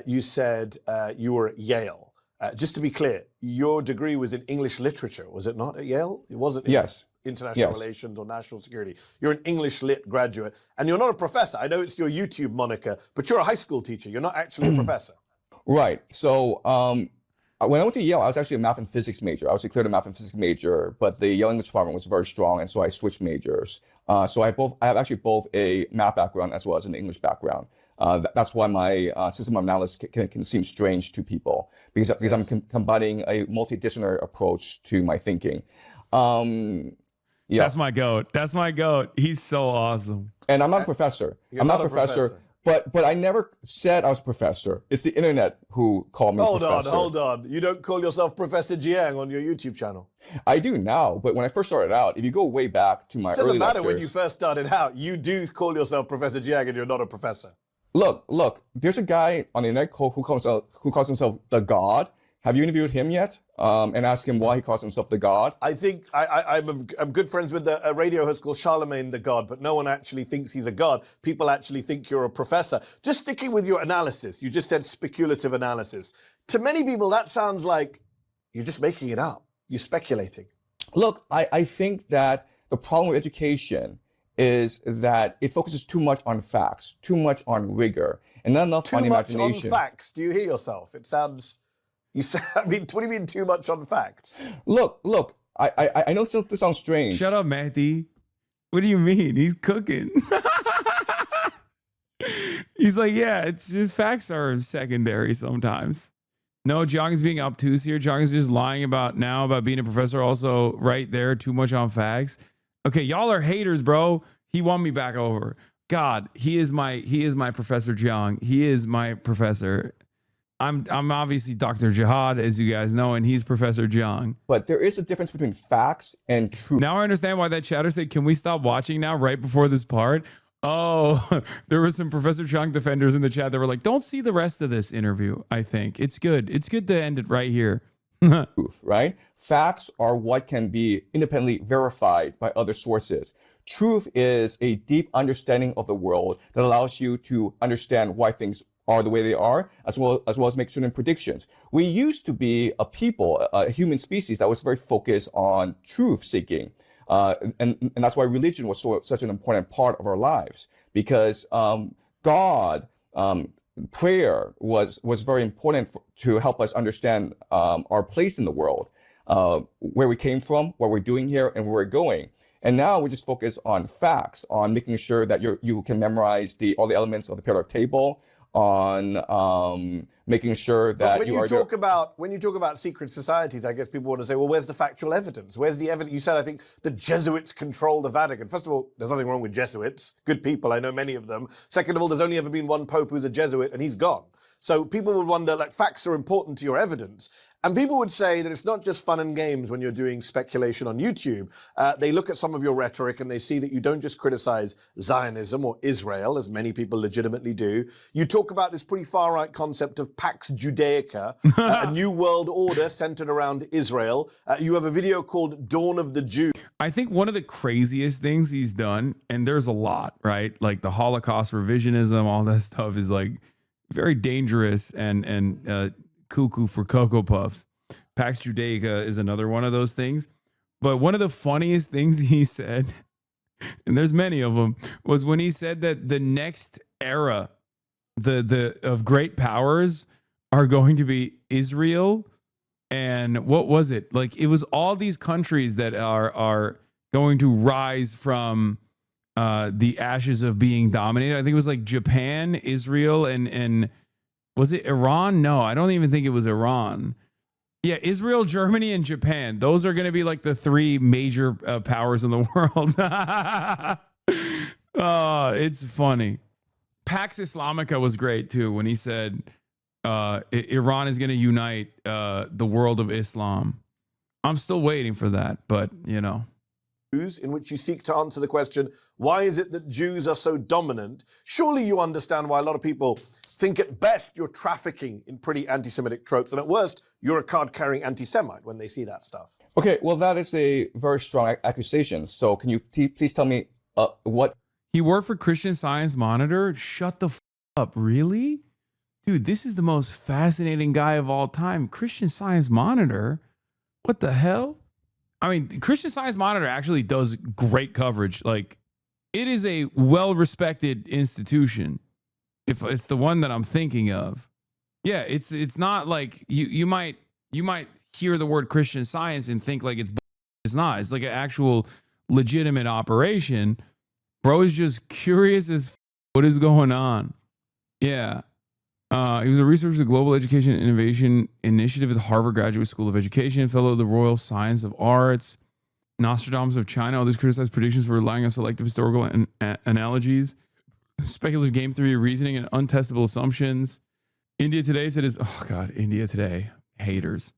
You said you were at Yale. Just to be clear, your degree was in English literature, was it not at Yale? It wasn't. Yes. International relations or national security. You're an English lit graduate, and you're not a professor. I know it's your YouTube moniker, but you're a high school teacher. You're not actually a professor. Right. So when I went to Yale, I was actually a math and physics major. I was declared a math and physics major, but the Yale English department was very strong, and so I switched majors. So I have actually both a math background as well as an English background. That's why my system of analysis can seem strange to people, because I'm combining a multidisciplinary approach to my thinking. Yeah. That's my goat. That's my goat. He's so awesome. And I'm not a professor. I'm not a professor. But I never said I was a professor. It's the internet who called me professor. Hold on. You don't call yourself Professor Jiang on your YouTube channel. I do now, but when I first started out, if you go way back to my early lectures... It doesn't matter when you first started out. You do call yourself Professor Jiang and you're not a professor. Look, there's a guy on the internet who calls himself the God. Have you interviewed him yet? And asked him why he calls himself the God? I think I'm good friends with a radio host called Charlemagne the God, but no one actually thinks he's a God. People actually think you're a professor. Just sticking with your analysis, you just said speculative analysis. To many people, that sounds like you're just making it up. You're speculating. Look, I think that the problem with education is that it focuses too much on facts, too much on rigor, and not enough on imagination. Too much on facts. Do you hear yourself? It sounds... what do you mean too much on facts? Look, I know this sounds strange. Shut up, Matty. What do you mean? He's cooking. He's like, yeah, facts are secondary sometimes. No, Jiang is being obtuse here. Jiang is just lying about being a professor. Also, right there, too much on facts. Okay, y'all are haters, bro. He won me back over. God, he is my Professor Jiang. He is my professor. I'm obviously Dr. Jihad, as you guys know, and he's Professor Jiang. But there is a difference between facts and truth. Now I understand why that chatter said, can we stop watching now right before this part? Oh, there were some Professor Jiang defenders in the chat that were like, don't see the rest of this interview, I think. It's good. It's good to end it right here. Truth, right? Facts are what can be independently verified by other sources. Truth is a deep understanding of the world that allows you to understand why things are the way they are, as well as make certain predictions. We used to be a people, a human species that was very focused on truth seeking. And that's why religion was such an important part of our lives, because God, prayer was very important to help us understand our place in the world, where we came from, what we're doing here, and where we're going. And now we just focus on facts, on making sure that you can memorize all the elements of the periodic table, on making sure that when you talk about secret societies, I guess people want to say, well, where's the factual evidence? Where's the evidence? You said, I think, the Jesuits control the Vatican. First of all, there's nothing wrong with Jesuits. Good people. I know many of them. Second of all, there's only ever been one pope who's a Jesuit, and he's gone. So people would wonder, like, facts are important to your evidence. And people would say that it's not just fun and games when you're doing speculation on YouTube. They look at some of your rhetoric and they see that you don't just criticize Zionism or Israel, as many people legitimately do. You talk about this pretty far-right concept of Pax Judaica, a new world order centered around Israel. You have a video called Dawn of the Jew. I think one of the craziest things he's done, and there's a lot, right? Like the Holocaust revisionism, all that stuff is like very dangerous and cuckoo for Cocoa Puffs. Pax Judaica is another one of those things. But one of the funniest things he said, and there's many of them, was when he said that the next era of great powers are going to be Israel. And what was it? Like, it was all these countries that are going to rise from the ashes of being dominated. I think it was like Japan, Israel, and was it Iran? No, I don't even think it was Iran. Yeah, Israel, Germany, and Japan. Those are going to be like the three major powers in the world. Oh, it's funny. Pax Islamica was great too when he said Iran is going to unite the world of Islam. I'm still waiting for that, but you know. In which you seek to answer the question, why is it that Jews are so dominant? Surely you understand why a lot of people think at best you're trafficking in pretty anti-Semitic tropes, and at worst, you're a card-carrying anti-Semite when they see that stuff. Okay, well, that is a very strong accusation. So can you please tell me what? He worked for Christian Science Monitor? Shut the up. Really? Dude, this is the most fascinating guy of all time. Christian Science Monitor? What the hell? I mean, Christian Science Monitor actually does great coverage. Like, it is a well-respected institution. If it's the one that I'm thinking of, yeah, it's not like you might hear the word Christian Science and think like it's not. It's like an actual legitimate operation. Bro is just curious as what is going on. Yeah. He was a researcher of the Global Education and Innovation Initiative at the Harvard Graduate School of Education, fellow of the Royal Science of Arts, Nostradamus of China. Others criticized predictions for relying on selective historical analogies, speculative game theory reasoning, and untestable assumptions. India Today said India Today, haters,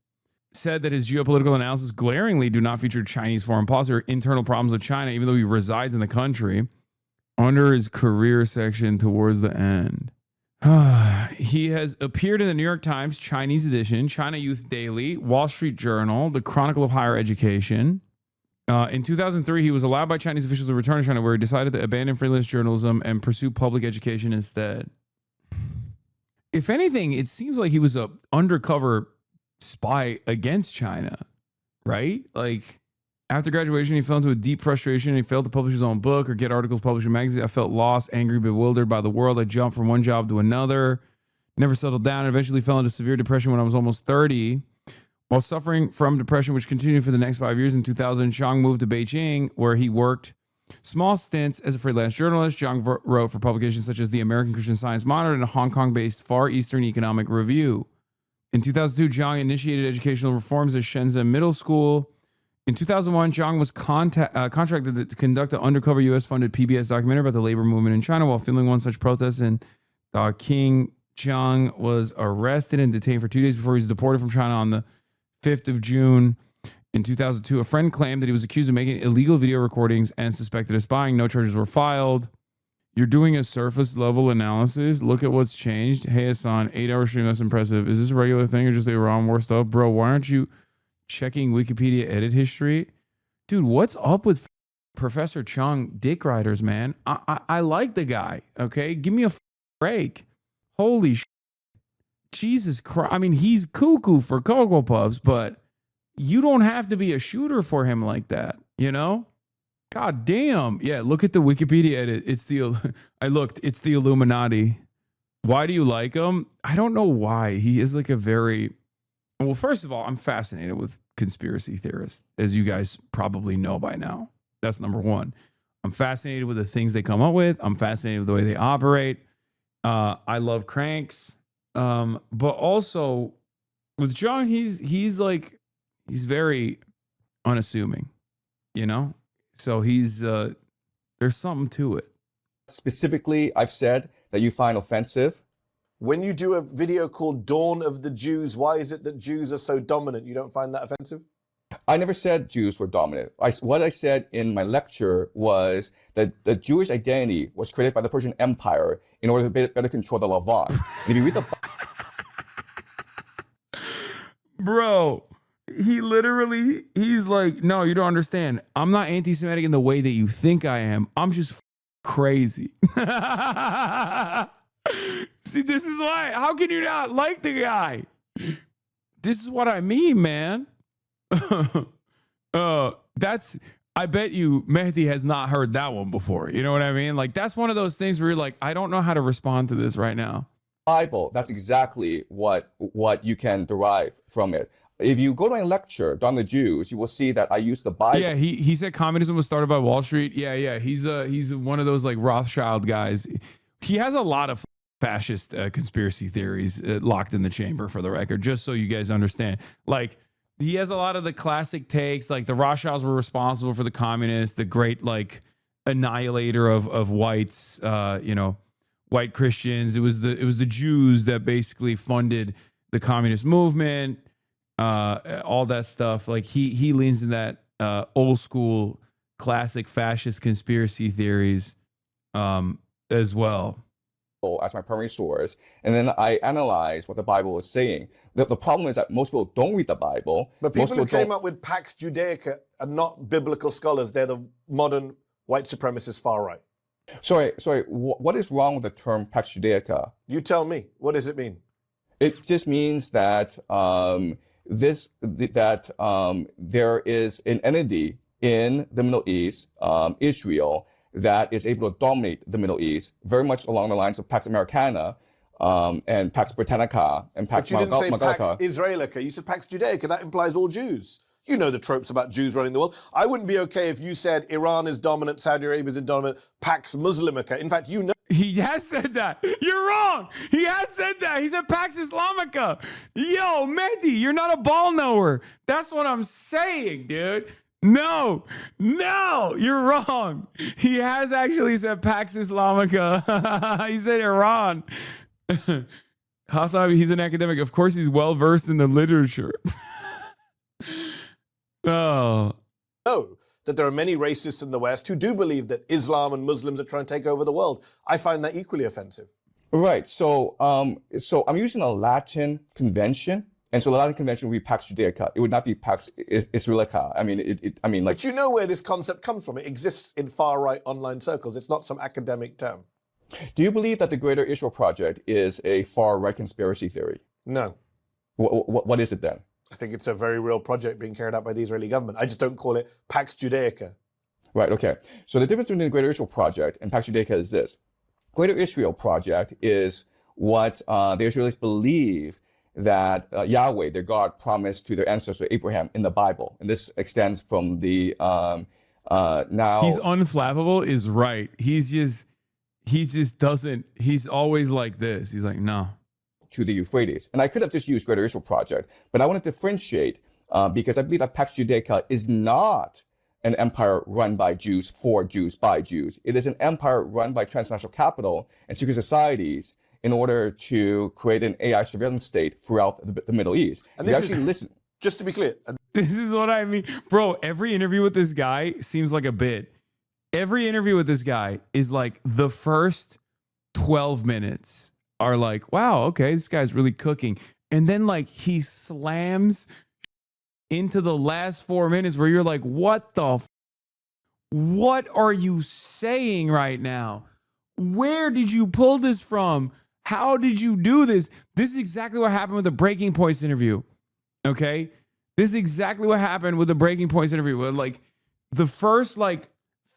said that his geopolitical analysis glaringly do not feature Chinese foreign policy or internal problems of China, even though he resides in the country. Under his career section towards the end. He has appeared in the New York Times, Chinese edition, China Youth Daily, Wall Street Journal, the Chronicle of Higher Education. In 2003, he was allowed by Chinese officials to return to China, where he decided to abandon freelance journalism and pursue public education instead. If anything, it seems like he was an undercover spy against China, right? Like, after graduation, he fell into a deep frustration. He failed to publish his own book or get articles published in magazines. I felt lost, angry, bewildered by the world. I jumped from one job to another, never settled down, and eventually fell into severe depression when I was almost 30. While suffering from depression, which continued for the next 5 years, in 2000, Jiang moved to Beijing, where he worked small stints as a freelance journalist. Jiang wrote for publications such as the American Christian Science Monitor and a Hong Kong-based Far Eastern Economic Review. In 2002, Jiang initiated educational reforms at Shenzhen Middle School. In 2001, Jiang was contracted to conduct an undercover U.S.-funded PBS documentary about the labor movement in China. While filming one such protest in King, Jiang was arrested and detained for 2 days before he was deported from China on the 5th of June. In 2002, a friend claimed that he was accused of making illegal video recordings and suspected of spying. No charges were filed. You're doing a surface-level analysis. Look at what's changed. Hey, Hasan, 8-hour stream, that's impressive. Is this a regular thing or just the Iran war stuff? Bro, why aren't you checking Wikipedia edit history? Dude, what's up with Professor Jiang dick riders, man? I like the guy, okay? Give me a break. Holy shit. Jesus Christ. I mean, he's cuckoo for Cocoa Puffs, but you don't have to be a shooter for him like that, you know? God damn. Yeah, look at the Wikipedia edit. It's the Illuminati. Why do you like him? I don't know why. He is like a very... Well, first of all, I'm fascinated with conspiracy theorists, as you guys probably know by now. That's number one. I'm fascinated with the things they come up with. I'm fascinated with the way they operate. I love cranks. But also with Jiang, he's very unassuming, you know? So there's something to it. Specifically, I've said that you find offensive. When you do a video called Dawn of the Jews, why is it that Jews are so dominant? You don't find that offensive? I never said Jews were dominant. What I said in my lecture was that the Jewish identity was created by the Persian Empire in order to better control the Levant. And if you read the... Bro, he's like, no, you don't understand. I'm not anti-Semitic in the way that you think I am. I'm just crazy. See, this is why. How can you not like the guy? This is what I mean, man. I bet you Mehdi has not heard that one before. You know what I mean? Like, that's one of those things where you're like, I don't know how to respond to this right now. Bible, that's exactly what you can derive from it. If you go to my lecture on the Jews, you will see that I use the Bible. Yeah, he said communism was started by Wall Street. Yeah. He's one of those like Rothschild guys. He has a lot of fascist conspiracy theories locked in the chamber, for the record, just so you guys understand. Like, he has a lot of the classic takes, like the Rothschilds were responsible for the communists, the great like annihilator of whites, white Christians. It was the Jews that basically funded the communist movement, all that stuff. Like he leans in that old school classic fascist conspiracy theories as well. As my primary source, and then I analyze what the Bible is saying. The problem is that most people don't read the Bible. But people who came up with Pax Judaica are not biblical scholars. They're the modern white supremacist far right. Sorry. What is wrong with the term Pax Judaica? You tell me. What does it mean? It just means that there is an entity in the Middle East, Israel, that is able to dominate the Middle East, very much along the lines of Pax Americana and Pax Britannica and Pax But you didn't say Magalica. Pax Israelica. You said Pax Judaica. That implies all Jews. You know the tropes about Jews running the world. I wouldn't be okay if you said Iran is dominant, Saudi Arabia is dominant, Pax Muslimica. In fact, you know. He has said that. You're wrong. He has said that. He said Pax Islamica. Yo, Mehdi, you're not a ball knower. That's what I'm saying, dude. No, you're wrong. He has actually said Pax Islamica. He said Iran. Hasan, he's an academic. Of course, he's well versed in the literature. Oh. know that there are many racists in the West who do believe that Islam and Muslims are trying to take over the world. I find that equally offensive. Right. So I'm using a Latin convention. And so the Latin convention would be Pax Judaica. It would not be Pax Israelica. I mean, like. But you know where this concept comes from. It exists in far-right online circles. It's not some academic term. Do you believe that the Greater Israel Project is a far-right conspiracy theory? No. What is it then? I think it's a very real project being carried out by the Israeli government. I just don't call it Pax Judaica. Right, okay. So the difference between the Greater Israel Project and Pax Judaica is this. Greater Israel Project is what the Israelis believe that Yahweh, their God, promised to their ancestor Abraham in the Bible. And this extends from the now. He's unflappable is right. He just doesn't, he's always like this. He's like, no. To the Euphrates. And I could have just used Greater Israel Project, but I want to differentiate because I believe that Pax Judaica is not an empire run by Jews, for Jews, by Jews. It is an empire run by transnational capital and secret societies in order to create an AI surveillance state throughout the Middle East. And this actually listen. Just to be clear. This is what I mean. Bro, every interview with this guy seems like a bit. Every interview with this guy is like the first 12 minutes are like, wow, okay, this guy's really cooking. And then like he slams into the last 4 minutes where you're like, what are you saying right now? Where did you pull this from? How did you do this? This is exactly what happened with the Breaking Points interview. Okay? This is exactly what happened with the Breaking Points interview. Where like the first like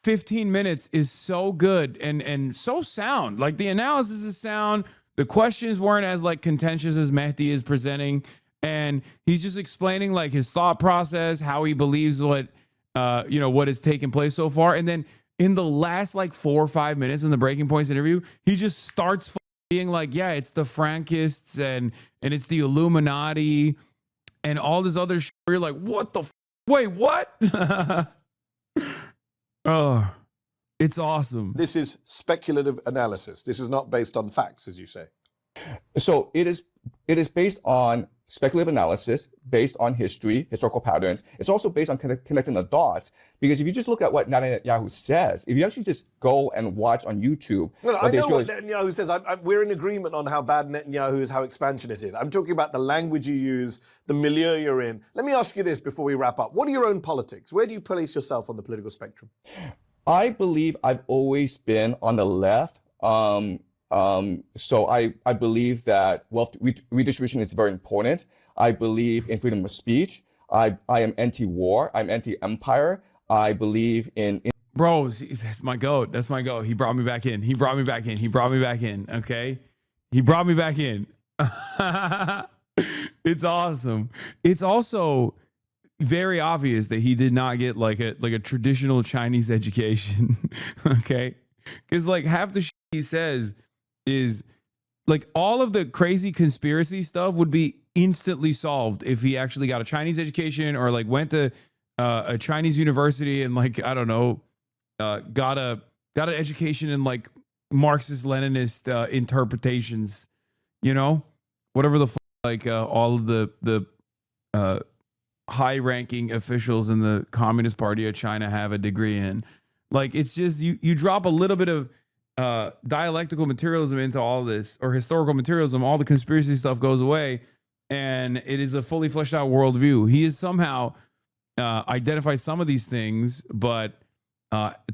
15 minutes is so good and so sound. Like the analysis is sound. The questions weren't as like contentious as Mehdi is presenting. And he's just explaining like his thought process, how he believes what has taken place so far. And then in the last like 4 or 5 minutes in the Breaking Points interview, he just starts being like, yeah, it's the Frankists and it's the Illuminati and all this other shit. You're like, what the wait, what? Oh, it's awesome. This is speculative analysis. This is not based on facts, as you say. So it is based on speculative analysis, based on history, historical patterns. It's also based on connecting the dots. Because if you just look at what Netanyahu says, if you actually just go and watch on YouTube. No, I know what Netanyahu says. We're in agreement on how bad Netanyahu is, how expansionist is. I'm talking about the language you use, the milieu you're in. Let me ask you this before we wrap up. What are your own politics? Where do you place yourself on the political spectrum? I believe I've always been on the left. So I believe that wealth redistribution is very important. I believe in freedom of speech. I am anti-war. I'm anti-empire. I believe in Bro, that's my goat. That's my goat. He brought me back in. Okay. He brought me back in. It's awesome. It's also very obvious that he did not get like a traditional Chinese education. Okay. Because like half the shit he says is like all of the crazy conspiracy stuff would be instantly solved if he actually got a Chinese education or like went to a Chinese university and like, I don't know, got an education in like Marxist Leninist interpretations, you know, whatever the all of the high ranking officials in the Communist Party of China have a degree in. Like, it's just you drop a little bit of dialectical materialism into all this, or historical materialism, all the conspiracy stuff goes away, and it is a fully fleshed out worldview. He is somehow identifies some of these things, but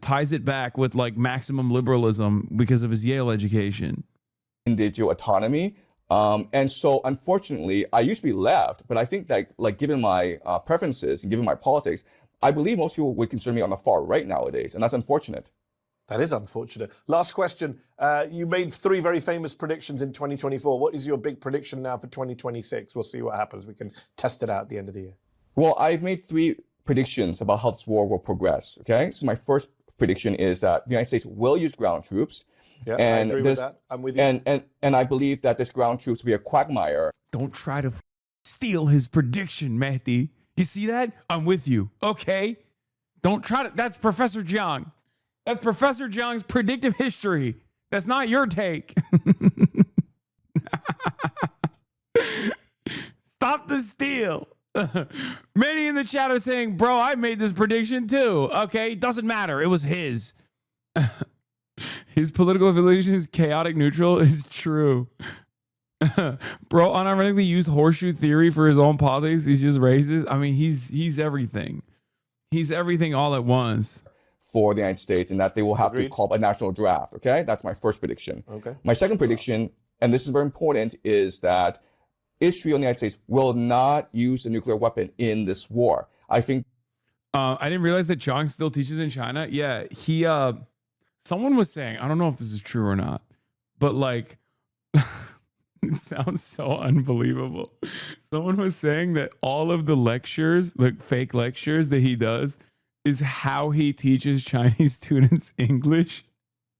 ties it back with like maximum liberalism because of his Yale education. Digital autonomy. And so, unfortunately, I used to be left, but I think that, like, given my preferences and given my politics, I believe most people would consider me on the far right nowadays, and that's unfortunate. That is unfortunate. Last question. You made 3 very famous predictions in 2024. What is your big prediction now for 2026? We'll see what happens. We can test it out at the end of the year. Well, I've made 3 predictions about how this war will progress. Okay, so my first prediction is that the United States will use ground troops. Yeah, and I agree with that. I'm with you. And I believe that this ground troops will be a quagmire. Don't try to steal his prediction, Mehdi. You see that? I'm with you. Okay. Don't try to. That's Professor Jiang. That's Professor Jiang's predictive history. That's not your take. Stop the steal. Many in the chat are saying, bro, I made this prediction too. Okay. Doesn't matter. It was his. His political affiliation is chaotic neutral is true. Bro, unironically used horseshoe theory for his own politics. He's just racist. I mean, he's everything. He's everything all at once. For the United States, and that they will have to call a national draft. Okay, that's my first prediction. Okay. My second prediction, and this is very important, is that Israel and the United States will not use a nuclear weapon in this war. I think. I didn't realize that Jiang still teaches in China. Yeah, he. Someone was saying, I don't know if this is true or not, but like, it sounds so unbelievable. Someone was saying that all of the lectures, like fake lectures that he does, is how he teaches Chinese students English.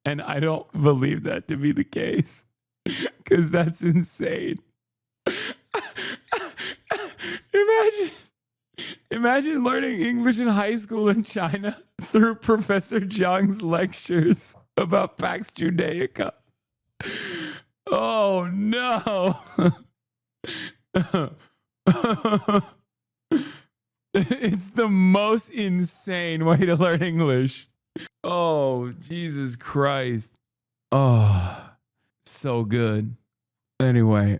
And I don't believe that to be the case, because that's insane. Imagine learning English in high school in China through Professor Jiang's lectures about Pax Judaica. Oh no. It's the most insane way to learn English. Oh, Jesus Christ. Oh, so good. Anyway,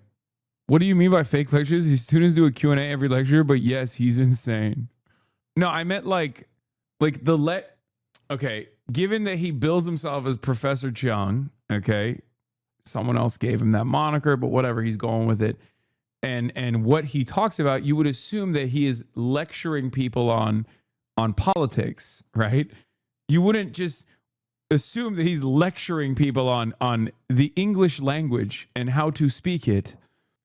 what do you mean by fake lectures? These students do a Q&A every lecture, but yes, he's insane. No, I meant like okay, given that he bills himself as Professor Jiang, okay, someone else gave him that moniker, but whatever, he's going with it. And what he talks about, you would assume that he is lecturing people on politics, right? You wouldn't just assume that he's lecturing people on the English language and how to speak it.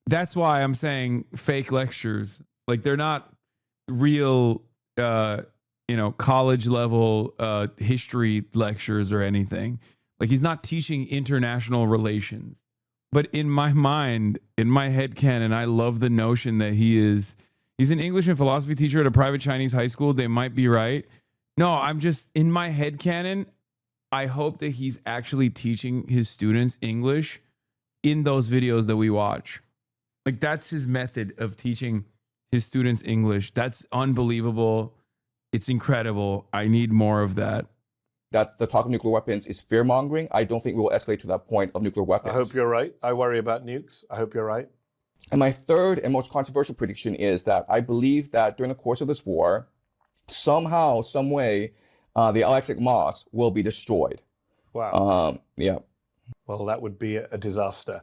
That's why I'm saying fake lectures. Like, they're not real, college level history lectures or anything. Like, he's not teaching international relations. But in my mind, in my headcanon, I love the notion that he's an English and philosophy teacher at a private Chinese high school. They might be right. No, I'm just, in my headcanon, I hope that he's actually teaching his students English in those videos that we watch. Like, that's his method of teaching his students English. That's unbelievable. It's incredible. I need more of that. That the talk of nuclear weapons is fear-mongering. I don't think we will escalate to that point of nuclear weapons. I hope you're right. I worry about nukes. I hope you're right. And my third and most controversial prediction is that I believe that during the course of this war, somehow, some way, the Al-Aqsa Mosque will be destroyed. Wow. Yeah. Well, that would be a disaster.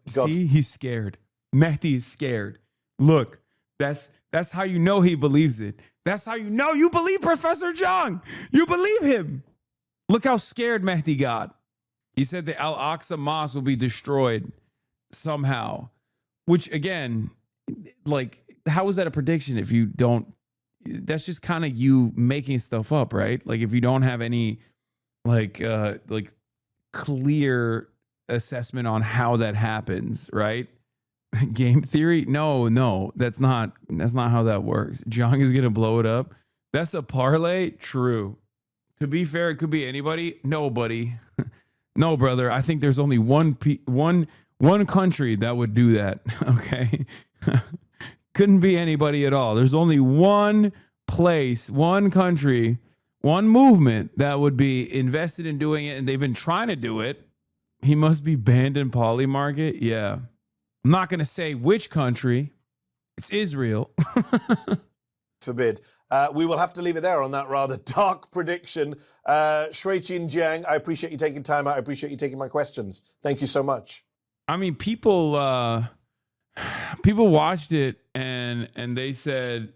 See, he's scared. Mehdi is scared. Look, that's how you know he believes it. That's how you know you believe Professor Jiang. You believe him. Look how scared Mehdi got. He said the Al-Aqsa Mosque will be destroyed somehow. Which, again, like, how is that a prediction if you don't? That's just kind of you making stuff up, right? Like, if you don't have any like clear assessment on how that happens, right? Game theory? No, that's not how that works. Jiang is gonna blow it up. That's a parlay. True. To be fair, it could be anybody. Nobody. No, brother. I think there's only one country that would do that. Okay. Couldn't be anybody at all. There's only one place, one country, one movement that would be invested in doing it, and they've been trying to do it. He must be banned in Poly Market. Yeah. I'm not going to say which country. It's Israel. Forbid. We will have to leave it there on that rather dark prediction. Shui-Chin Jiang, I appreciate you taking time out. I appreciate you taking my questions. Thank you so much. I mean, people watched it and they said,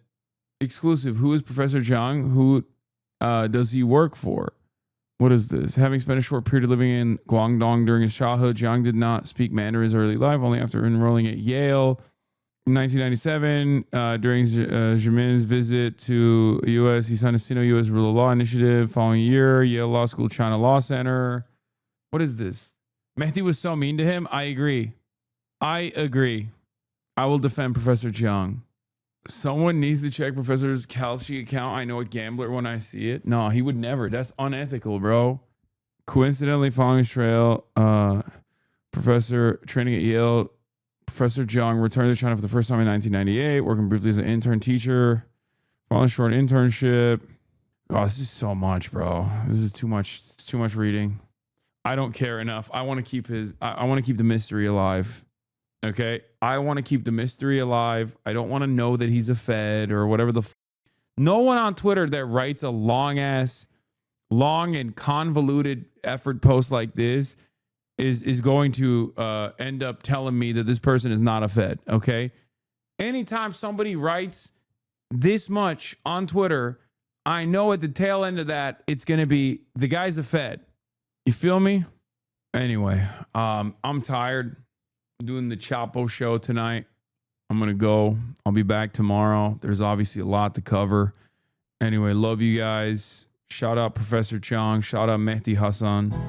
exclusive, who is Professor Jiang? Who does he work for? What is this? Having spent a short period of living in Guangdong during his childhood, Jiang did not speak Mandarin his early life, only after enrolling at Yale in 1997. During Jimin's visit to the U.S., he signed a Sino-U.S. Rule of Law Initiative. Following year, Yale Law School, China Law Center. What is this? Mehdi was so mean to him. I agree. I will defend Professor Jiang. Someone needs to check Professor's Kalshi account. I know a gambler when I see it. No, he would never. That's unethical, bro. Coincidentally, following his trail, Professor training at Yale, Professor Jiang returned to China for the first time in 1998, working briefly as an intern teacher. Following a short internship. Oh, this is so much, bro. This is too much. It's too much reading. I don't care enough. I want to keep I want to keep the mystery alive. Okay, I want to keep the mystery alive. I don't want to know that he's a Fed or whatever no one on Twitter that writes a long and convoluted effort post like this is going to end up telling me that this person is not a Fed. Okay, anytime somebody writes this much on Twitter, I know at the tail end of that it's going to be the guy's a Fed. You feel me? Anyway, I'm tired. Doing the Chapo show tonight. I'm going to go. I'll be back tomorrow. There's obviously a lot to cover. Anyway, love you guys. Shout out Professor Jiang. Shout out Mehdi Hasan.